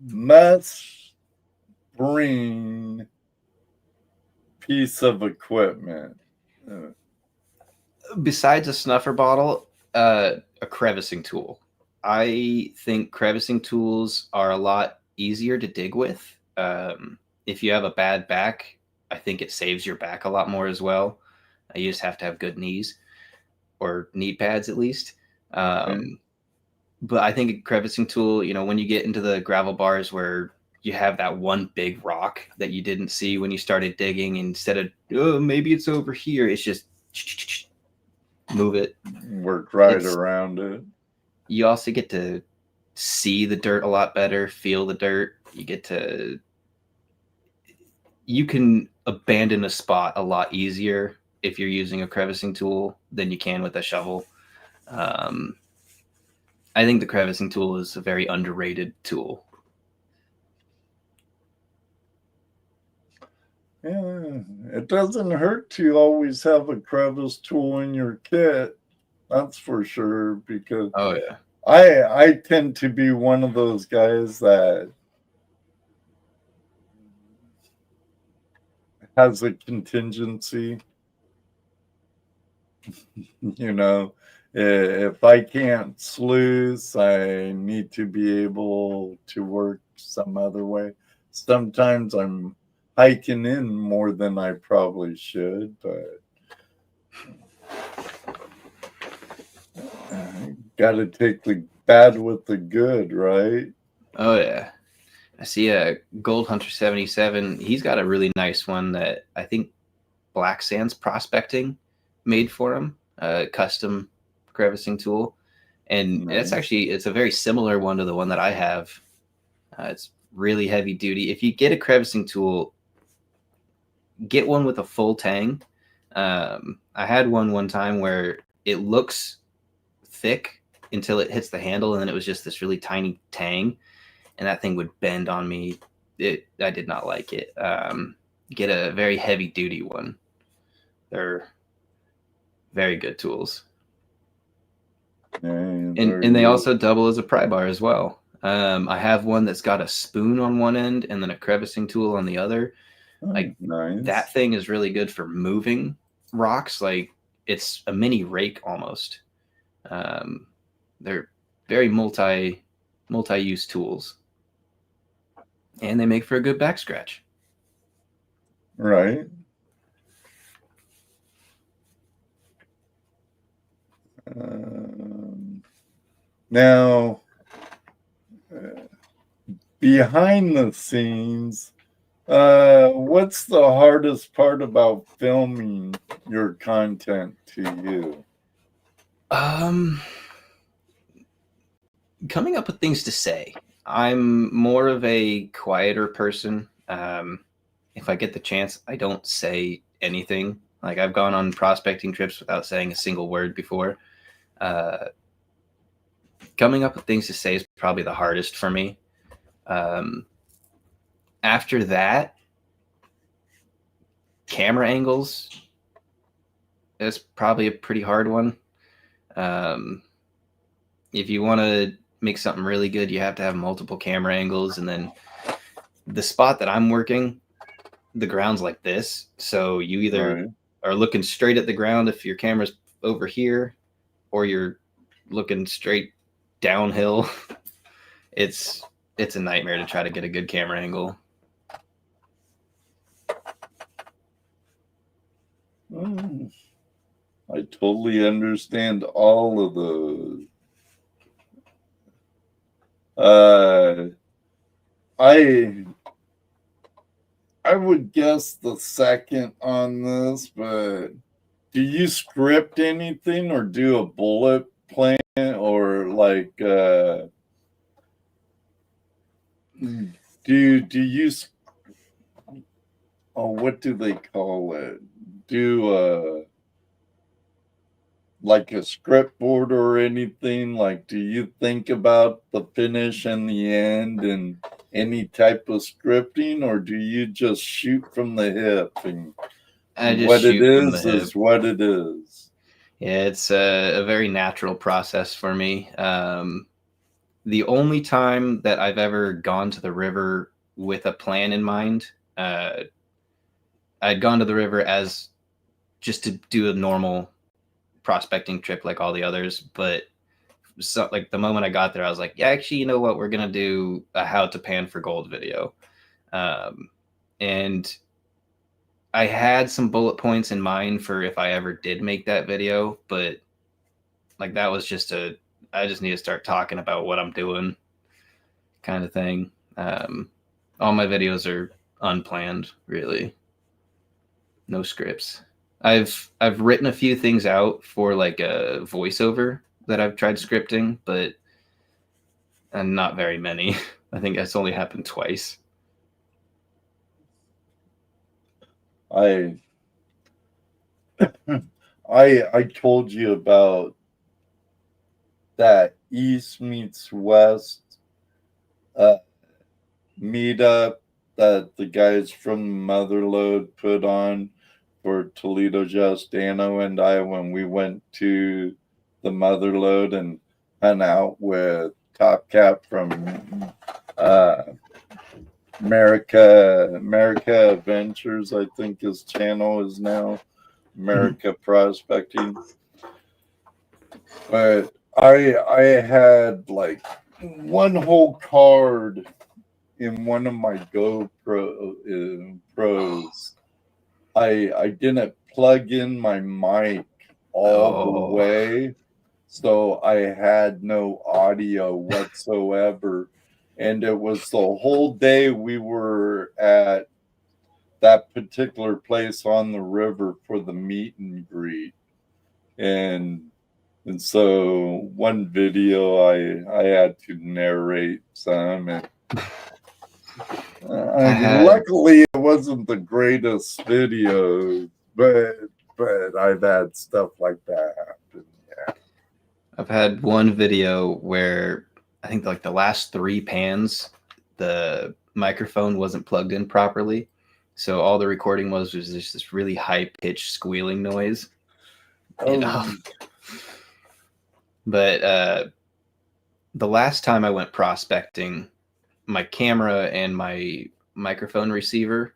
must-bring piece of equipment? Besides a snuffer bottle, a crevicing tool. I think crevicing tools are a lot easier to dig with. If you have a bad back, I think it saves your back a lot more as well. You just have to have good knees or knee pads at least. But I think a crevicing tool, you know, when you get into the gravel bars where you have that one big rock that you didn't see when you started digging, instead of, oh, maybe it's over here, it's just move it. Work right around it. You also get to see the dirt a lot better, feel the dirt. You can abandon a spot a lot easier if you're using a crevicing tool than you can with a shovel. I think the crevicing tool is a very underrated tool. Yeah, it doesn't hurt to always have a crevice tool in your kit. That's for sure, because oh yeah, I tend to be one of those guys that has a contingency. You know, if I can't sluice, I need to be able to work some other way. Sometimes I'm hiking in more than I probably should, but got to take the bad with the good, right? oh yeah. I see a Gold Hunter 77. He's got a really nice one that I think Black Sands Prospecting made for him, a custom crevicing tool. And Nice. it's a very similar one to the one that I have. It's really heavy duty. If you get a crevicing tool, get one with a full tang. I had one time where it looks thick until it hits the handle, and then it was just this really tiny tang, and that thing would bend on me. I did not like it. Get a very heavy duty one. They're very good tools. And they also double as a pry bar as well. I have one that's got a spoon on one end and then a crevicing tool on the other. Like nice. That thing is really good for moving rocks. Like it's a mini rake almost. They're very multi-use tools, and they make for a good back scratch. Right. Now, behind the scenes, what's the hardest part about filming your content to you? Coming up with things to say. I'm more of a quieter person. If I get the chance, I don't say anything. Like I've gone on prospecting trips without saying a single word before. Coming up with things to say is probably the hardest for me. After that, camera angles is probably a pretty hard one. If you want to make something really good, you have to have multiple camera angles, and then the spot that I'm working, the ground's like this, so you either are looking straight at the ground if your camera's over here, or you're looking straight downhill. It's a nightmare to try to get a good camera angle. I totally understand all of those. I would guess the second on this, but do you script anything or do a bullet plan or like do you what do they call it? Do like a script board or anything? Like, do you think about the finish and the end and any type of scripting, or do you just shoot from the hip and I just what it shoot from the is hip. what it is? Yeah, it's a very natural process for me. The only time that I've ever gone to the river with a plan in mind, I'd gone to the river as just to do a normal prospecting trip like all the others. But so, like the moment I got there, I was like, yeah, actually, you know what? We're gonna do a how to pan for gold video, and I had some bullet points in mind for if I ever did make that video, but like that was just I just need to start talking about what I'm doing kind of thing. All my videos are unplanned, really. No scripts. I've written a few things out for like a voiceover that I've tried scripting, but not very many. I think that's only happened twice. I I told you about that East meets West meetup that the guys from Motherlode put on for Toledo Justano and I when we went to the Motherlode and hung out with Top Cap from America Adventures, I think his channel is now America Prospecting. But I had like one whole card in one of my GoPro pros. I didn't plug in my mic all the way, so I had no audio whatsoever. And it was the whole day we were at that particular place on the river for the meet and greet. And so one video I had to narrate some, and luckily it wasn't the greatest video, but I've had stuff like that happen. Yeah, I've had one video where I think like the last 3 pans, the microphone wasn't plugged in properly, so all the recording was just this really high pitched squealing noise. But the last time I went prospecting, my camera and my microphone receiver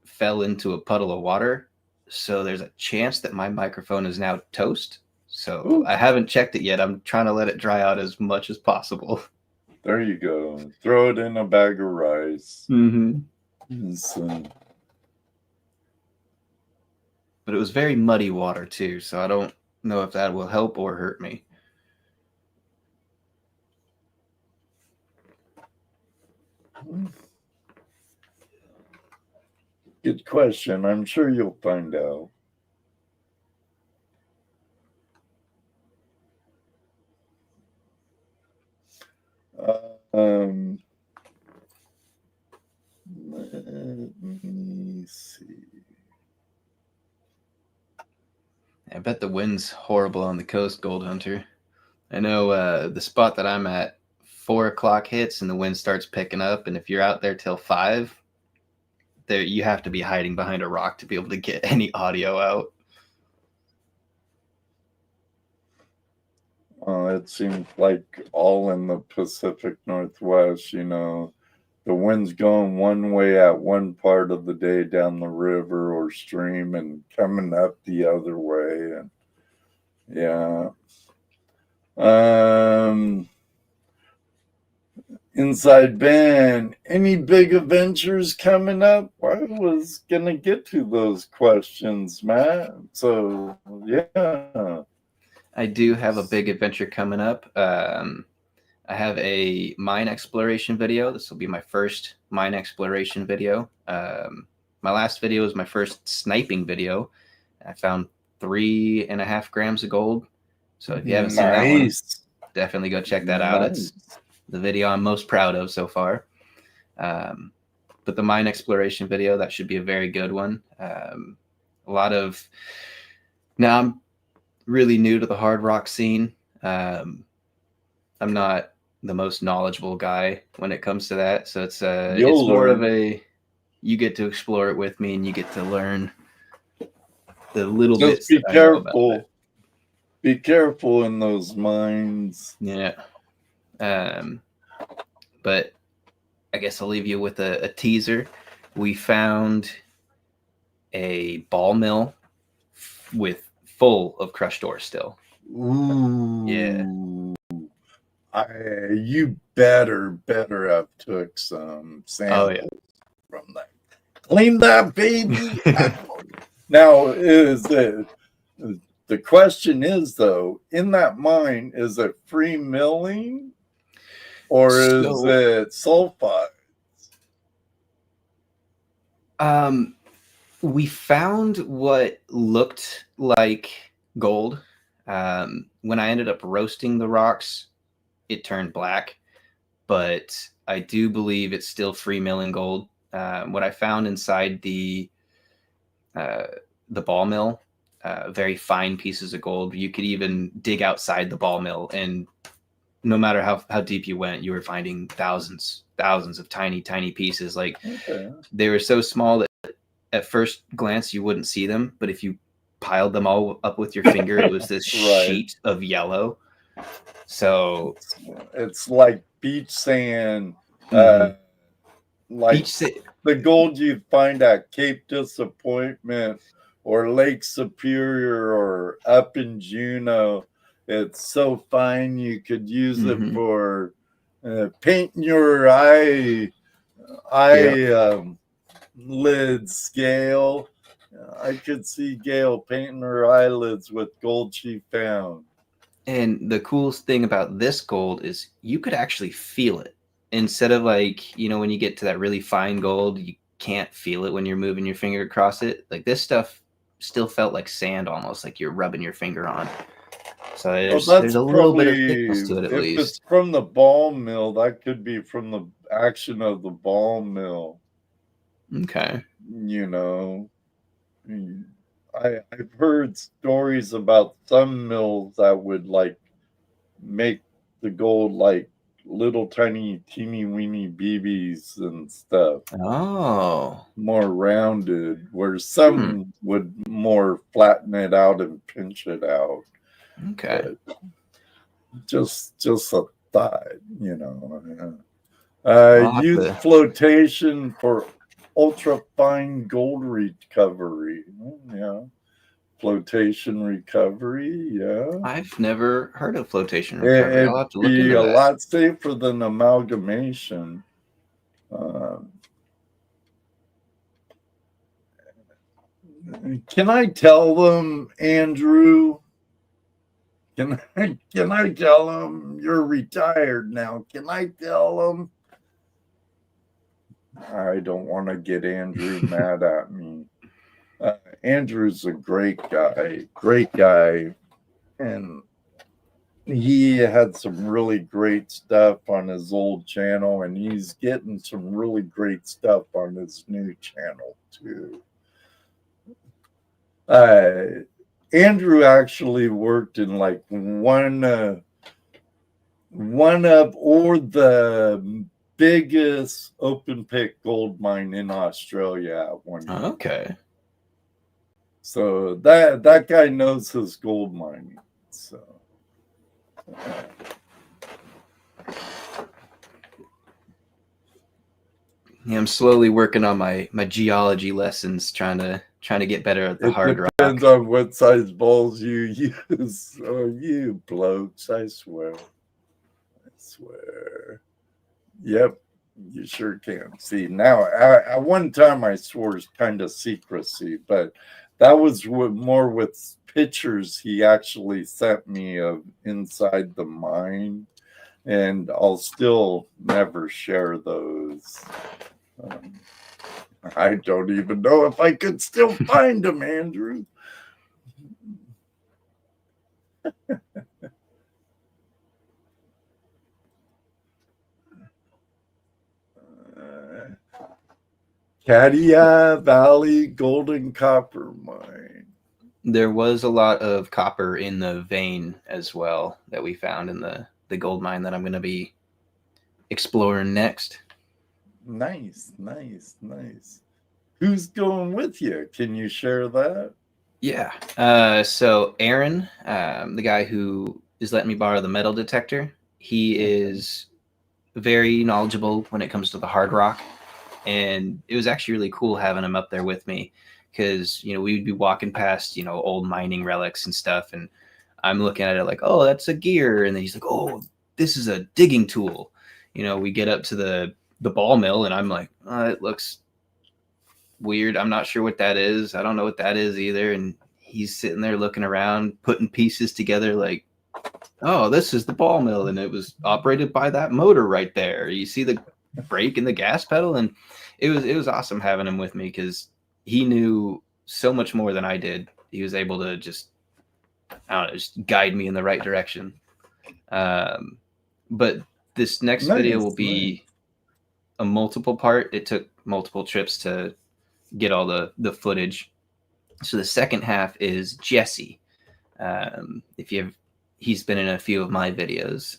fell into a puddle of water, so there's a chance that my microphone is now toast. So I haven't checked it yet. I'm trying to let it dry out as much as possible. There you go. Throw it in a bag of rice. But it was very muddy water too, so I don't know if that will help or hurt me. Good question. I'm sure you'll find out. Let me see. I bet the wind's horrible on the coast, Gold Hunter. I know the spot that I'm at, 4 o'clock hits and the wind starts picking up, and if you're out there till 5, there you have to be hiding behind a rock to be able to get any audio out. It seems like all in the Pacific Northwest, you know, the wind's going one way at one part of the day down the river or stream and coming up the other way. And yeah. Inside Ben, any big adventures coming up? I was going to get to those questions, Matt. So, yeah. I do have a big adventure coming up. I have a mine exploration video. This will be my first mine exploration video. My last video was my first sniping video. I found 3.5 grams of gold. So if you haven't seen that one, definitely go check that out. It's the video I'm most proud of so far. But the mine exploration video, that should be a very good one. Now I'm really new to the hard rock scene. I'm not the most knowledgeable guy when it comes to that. So it's more of you get to explore it with me and you get to learn the little bits. Just be careful. Be careful in those mines. Yeah. But I guess I'll leave you with a teaser. We found a ball mill with full of crushed ore still. Ooh. Yeah. You better have took some samples from that. Clean that baby out. Now, the question is though, in that mine, is it free milling or is it sulfide? We found what looked like gold. When I ended up roasting the rocks, it turned black, but I do believe it's still free milling gold. What I found inside the ball mill, very fine pieces of gold. You could even dig outside the ball mill, and no matter how deep you went, you were finding thousands of tiny pieces. Like they were so small that at first glance you wouldn't see them, but if you piled them all up with your finger, it was this sheet of yellow. So it's like beach sand, like the gold you find at Cape Disappointment or Lake Superior or up in Juneau. It's so fine you could use it for painting your lids, Gail. I could see Gail painting her eyelids with gold she found. And the coolest thing about this gold is you could actually feel it. Instead of like, when you get to that really fine gold, you can't feel it when you're moving your finger across it. Like this stuff still felt like sand almost, like you're rubbing your finger on. So there's a little bit of thickness to it at least. If it's from the ball mill, that could be from the action of the ball mill. Okay. I've heard stories about some mills that would like make the gold like little tiny teeny weeny BBs and stuff. Oh. More rounded, where some would more flatten it out and pinch it out. Okay. But just a thought, use flotation for ultra fine gold recovery. Flotation recovery. Yeah, I've never heard of flotation recovery. I'll have to look into that. It'd be a lot safer than amalgamation. Can I tell them, Andrew? Can I tell them you're retired now? Can I tell them? I don't want to get Andrew mad at me. Andrew's a great guy, and he had some really great stuff on his old channel, and he's getting some really great stuff on his new channel too. Andrew actually worked in like one of the biggest open pit gold mine in Australia at one time. Okay. So that guy knows his gold mining. So yeah, I'm slowly working on my geology lessons, trying to get better at the hard rock. It depends on what size balls you use. Oh, you blokes, I swear. Yep, you sure can. See, now, at one time I swore kind of secrecy, but that was more with pictures he actually sent me of inside the mine, and I'll still never share those. I don't even know if I could still find them, Andrew. Cadia Valley Golden Copper Mine. There was a lot of copper in the vein as well that we found in the gold mine that I'm going to be exploring next. Nice. Who's going with you? Can you share that? Yeah. So Aaron, the guy who is letting me borrow the metal detector, he is very knowledgeable when it comes to the hard rock. And it was actually really cool having him up there with me because, we'd be walking past, old mining relics and stuff. And I'm looking at it like, oh, that's a gear. And then he's like, oh, this is a digging tool. We get up to the ball mill and I'm like, oh, it looks weird. I'm not sure what that is. I don't know what that is either. And he's sitting there looking around, putting pieces together like, oh, this is the ball mill. And it was operated by that motor right there. You see the brake and the gas pedal. And it was awesome having him with me because he knew so much more than I did. He was able to just guide me in the right direction. But this next video will be a multiple part. It took multiple trips to get all the footage. So the second half is Jesse. He's been in a few of my videos.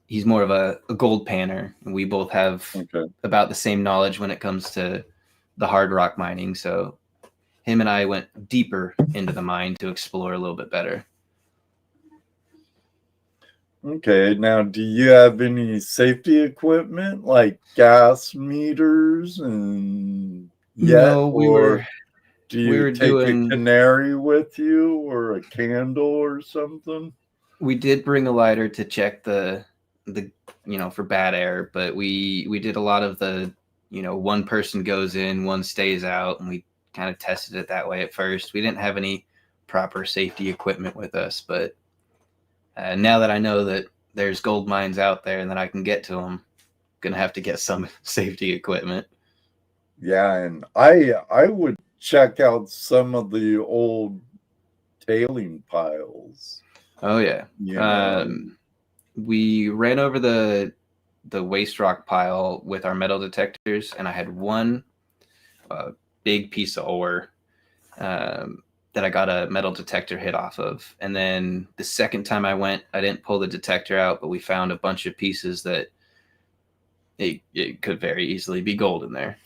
He's more of a gold panner, and we both have about the same knowledge when it comes to the hard rock mining. So him and I went deeper into the mine to explore a little bit better. Okay, now do you have any safety equipment like gas meters and No, we were take a canary with you or a candle or something? We did bring a lighter to check the for bad air, but we did a lot of the one person goes in, one stays out, and we kind of tested it that way at first. We didn't have any proper safety equipment with us, but now that I know that there's gold mines out there and that I can get to them, I'm gonna have to get some safety equipment. Yeah, and I would check out some of the old tailing piles. Oh yeah. We ran over the waste rock pile with our metal detectors, and I had one big piece of ore that I got a metal detector hit off of. And then the second time I went, I didn't pull the detector out, but we found a bunch of pieces that it could very easily be gold in there.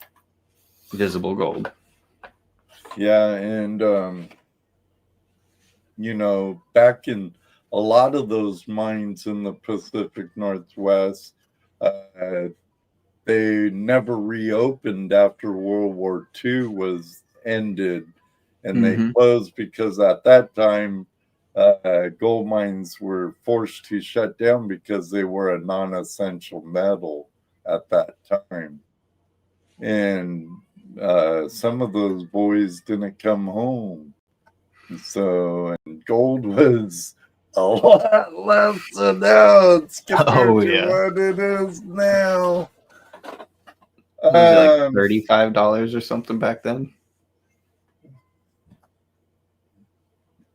Visible gold. Yeah, and back in a lot of those mines in the Pacific Northwest, they never reopened after World War II was ended, and they closed because at that time gold mines were forced to shut down because they were a non-essential metal at that time. And some of those boys didn't come home. So, and gold was a lot less than now. It's compared to what it is now. Was it like $35 or something back then?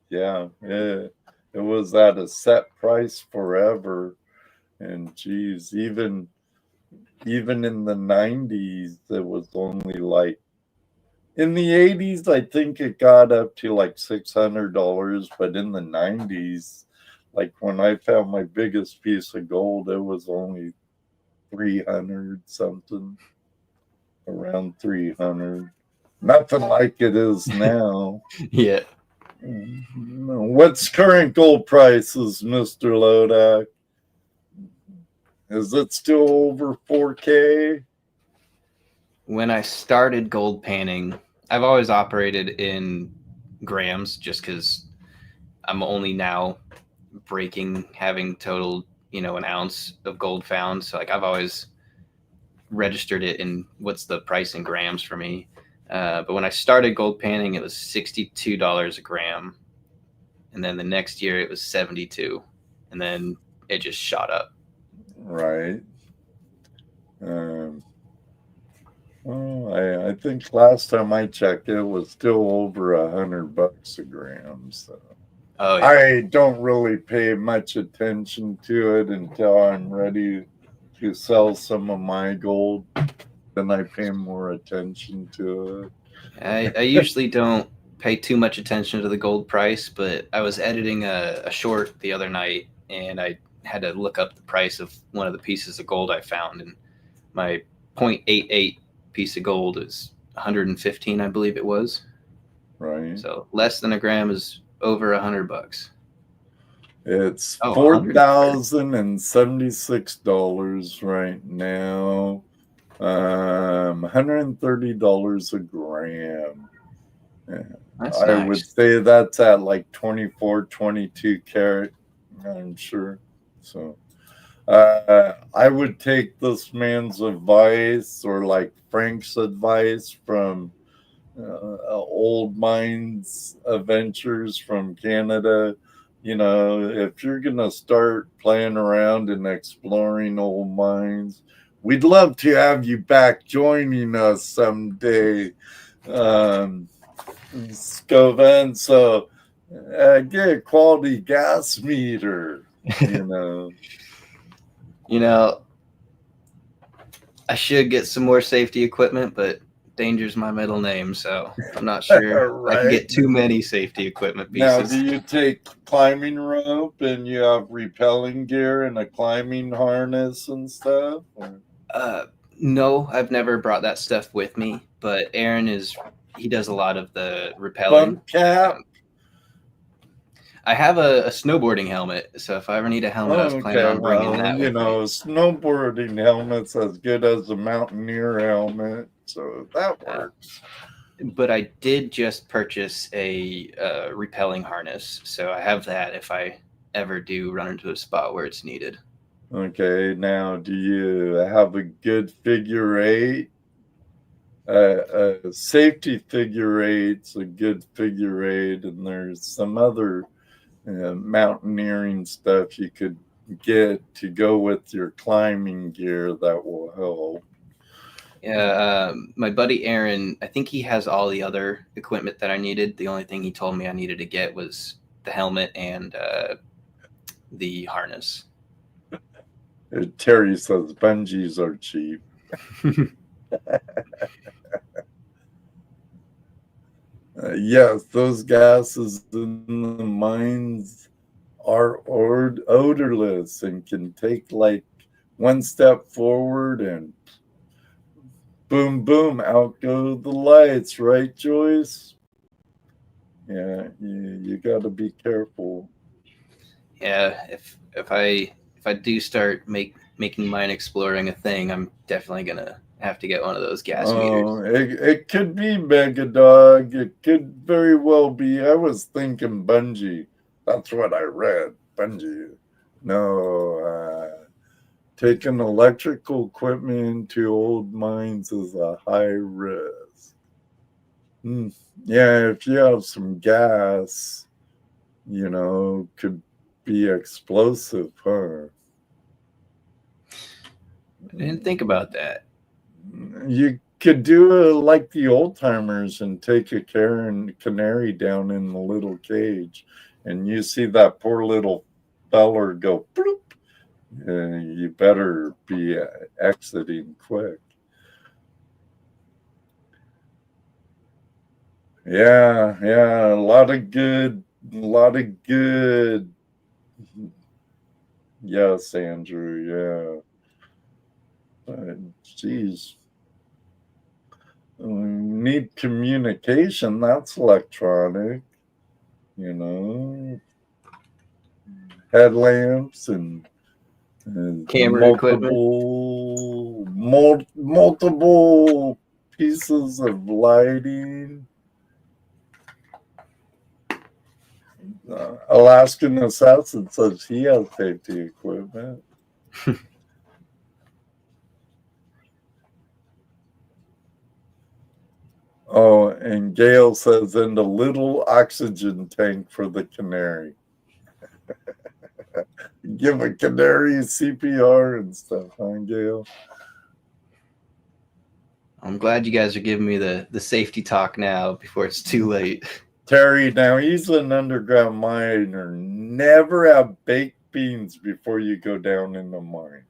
Yeah, it was at a set price forever. And geez, even in the 90s, it was only like, in the 80s, I think it got up to like $600, but in the 90s, like when I found my biggest piece of gold, it was only 300 something, around 300. Nothing like it is now. Yeah. What's current gold prices, Mr. Lodak? Is it still over 4K? When I started gold panning, I've always operated in grams just because I'm only now having totaled, an ounce of gold found. So like I've always registered it in what's the price in grams for me. But when I started gold panning, it was $62 a gram. And then the next year it was $72. And then it just shot up. Right. I think last time I checked, it was still over $100 a gram. So I don't really pay much attention to it until I'm ready to sell some of my gold. Then I pay more attention to it. I usually don't pay too much attention to the gold price, but I was editing a short the other night, and I had to look up the price of one of the pieces of gold I found, and my 0.88 piece of gold is 115, I believe it was. right? So less than a gram is over $100. It's Oh, $4,076 right now. $130 a gram. Yeah. That's I would nice. say that's at like 24, 22 karat, I'm sure. So I would take this man's advice, or like Frank's advice from Old Mines Adventures from Canada. You know, if you're going to start playing around and exploring old mines, we'd love to have you back joining us someday, Skovian. So get a quality gas meter, you know. You know, I should get some more safety equipment, but danger's my middle name, so I'm not sure I can Right. get too many safety equipment Now, pieces. do you take climbing rope and you have rappelling gear and a climbing harness and stuff? Or? No, I've never brought that stuff with me, but Aaron he does a lot of the rappelling. Bump cap? I have a snowboarding helmet, so if I ever need a helmet, I was planning on bringing that with me. Snowboarding helmet's as good as a mountaineer helmet, so that works. But I did just purchase a rappelling harness, so I have that if I ever do run into a spot where it's needed. Okay, now do you have a good figure eight? A safety figure eight's a good figure eight, and there's some other mountaineering stuff you could get to go with your climbing gear that will help. Yeah, my buddy Aaron, I think he has all the other equipment that I needed. The only thing he told me I needed to get was the helmet and the harness. Terry says bungees are cheap. Yes, those gases in the mines are odorless and can take like one step forward and boom, boom, out go the lights, right, Joyce? Yeah, you got to be careful. Yeah, if I do start making mine exploring a thing, I'm definitely gonna have to get one of those gas meters. It could be Mega Dog. It could very well be. I was thinking bungee. That's what I read. Bungee. No, taking electrical equipment to old mines is a high risk. Yeah, if you have some gas, could be explosive, huh? I didn't think about that. You could do it like the old timers and take a canary down in the little cage, and you see that poor little feller go bloop. You better be exiting quick. Yeah, a lot of good. Yes, Andrew. Yeah. Geez. Need communication. That's electronic. Headlamps and Camera equipment. Multiple pieces of lighting. Alaskan Assassin says he has safety equipment. Oh, and Gail says, and a little oxygen tank for the canary. Give a canary CPR and stuff, huh, Gail? I'm glad you guys are giving me the safety talk now before it's too late. Terry, now he's an underground miner. Never have baked beans before you go down in the mine.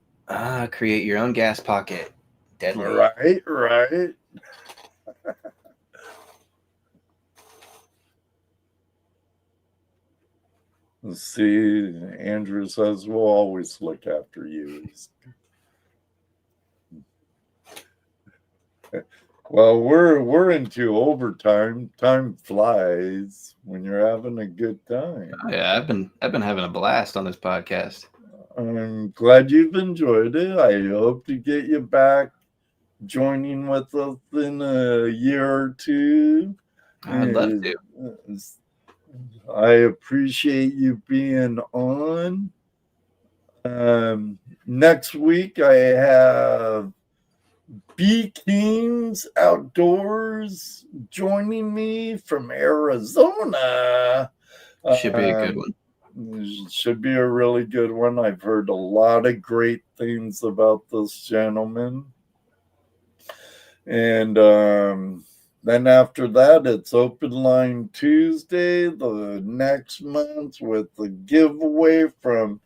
Create your own gas pocket. Deadly. Right. Let's see, Andrew says, we'll always look after you. Well, we're into overtime. Time flies when you're having a good time. Oh, yeah, I've been having a blast on this podcast. I'm glad you've enjoyed it. I hope to get you back joining with us in a year or two. I'd love to. I appreciate you being on. Next week I have Skovian Outdoors joining me from Arizona. Should be a good one. Should be a really good one. I've heard a lot of great things about this gentleman. And then after that, it's Open Line Tuesday the next month with the giveaway from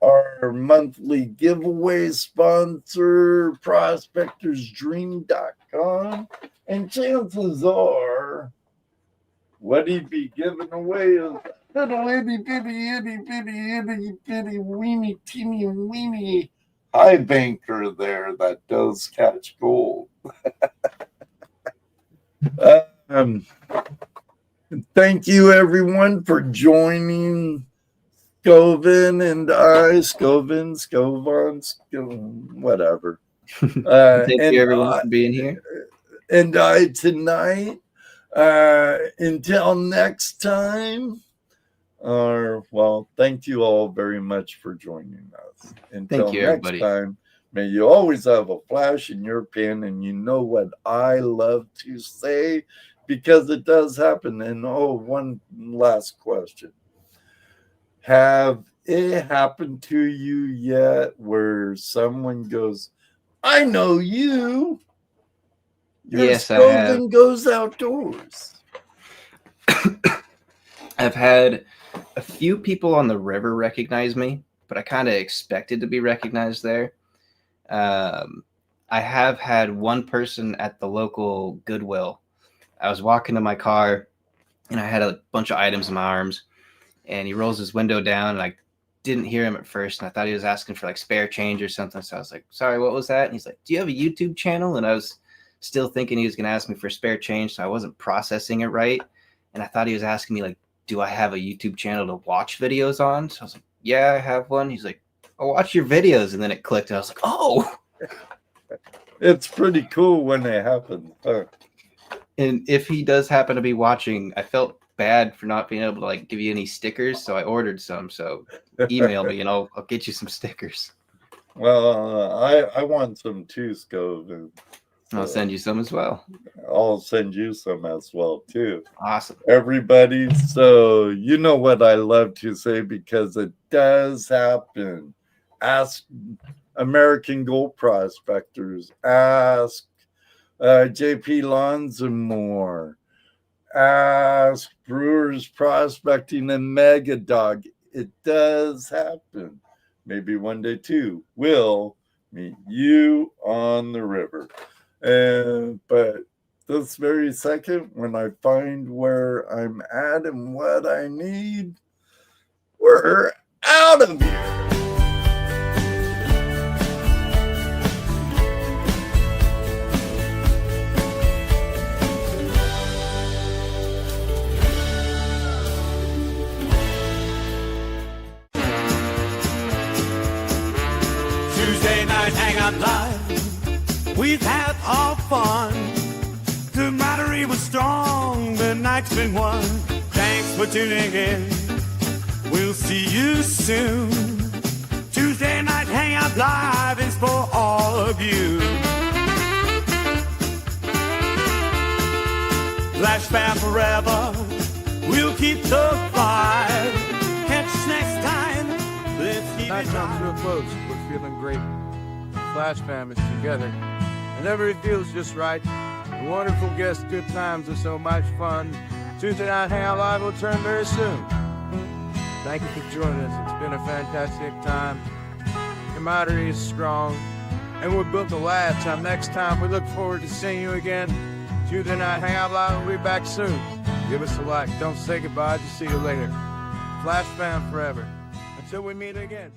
our monthly giveaway sponsor, prospectorsdream.com. And chances are, what he'd be giving away is little itty bitty weeny teeny weeny high banker there that does catch gold. Thank you everyone for joining Skovian, whatever. Thank you everyone for being here. And I tonight. Until next time. Well, thank you all very much for joining us. Until Thank you, next everybody. time, may you always have a flash in your pen, and you know what I love to say, because it does happen. And one last question. Have it happened to you yet where someone goes, I know you? Yes, I have. Skovian Goes Outdoors. I've had a few people on the river recognize me, but I kind of expected to be recognized there. I have had one person at the local Goodwill. I was walking to my car, and I had a bunch of items in my arms, and he rolls his window down, and I didn't hear him at first, and I thought he was asking for like spare change or something. So I was like, sorry, what was that? And he's like, do you have a YouTube channel? And I was still thinking he was going to ask me for spare change, so I wasn't processing it right. And I thought he was asking me, like, do I have a YouTube channel to watch videos on? So I was like, yeah, I have one. He's like, I'll watch your videos. And then it clicked. And I was like, oh. It's pretty cool when it happens. And if he does happen to be watching, I felt bad for not being able to, like, give you any stickers. So I ordered some. So email me, and I'll get you some stickers. Well, I want some too, Skov. I'll send you some as well. I'll send you some as well, too. Awesome. Everybody, so you know what I love to say, because it does happen. Ask American Gold Prospectors. Ask JP Lonzamore. Ask Brewers Prospecting and Mega Dog. It does happen. Maybe one day, too, we'll meet you on the river. But this very second, when I find where I'm at and what I need, we're out of here. Tuesday Night Hangout Live. We've had our fun. The battery was strong, the night's been won. Thanks for tuning in. We'll see you soon. Tuesday Night Hangout Live is for all of you. FlashFam forever. We'll keep the vibe. Catch us next time. Let's keep Night it comes to a live. close. We're feeling great. FlashFam is together. Whenever it feels just right. The wonderful guests, good times, and so much fun. Tuesday Night Hangout Live will return very soon. Thank you for joining us. It's been a fantastic time. Camaraderie is strong, and we're built to last. Time next time, we look forward to seeing you again. Tuesday Night Hangout Live will be back soon. Give us a like. Don't say goodbye. Just see you later. FlashFam forever. Until we meet again.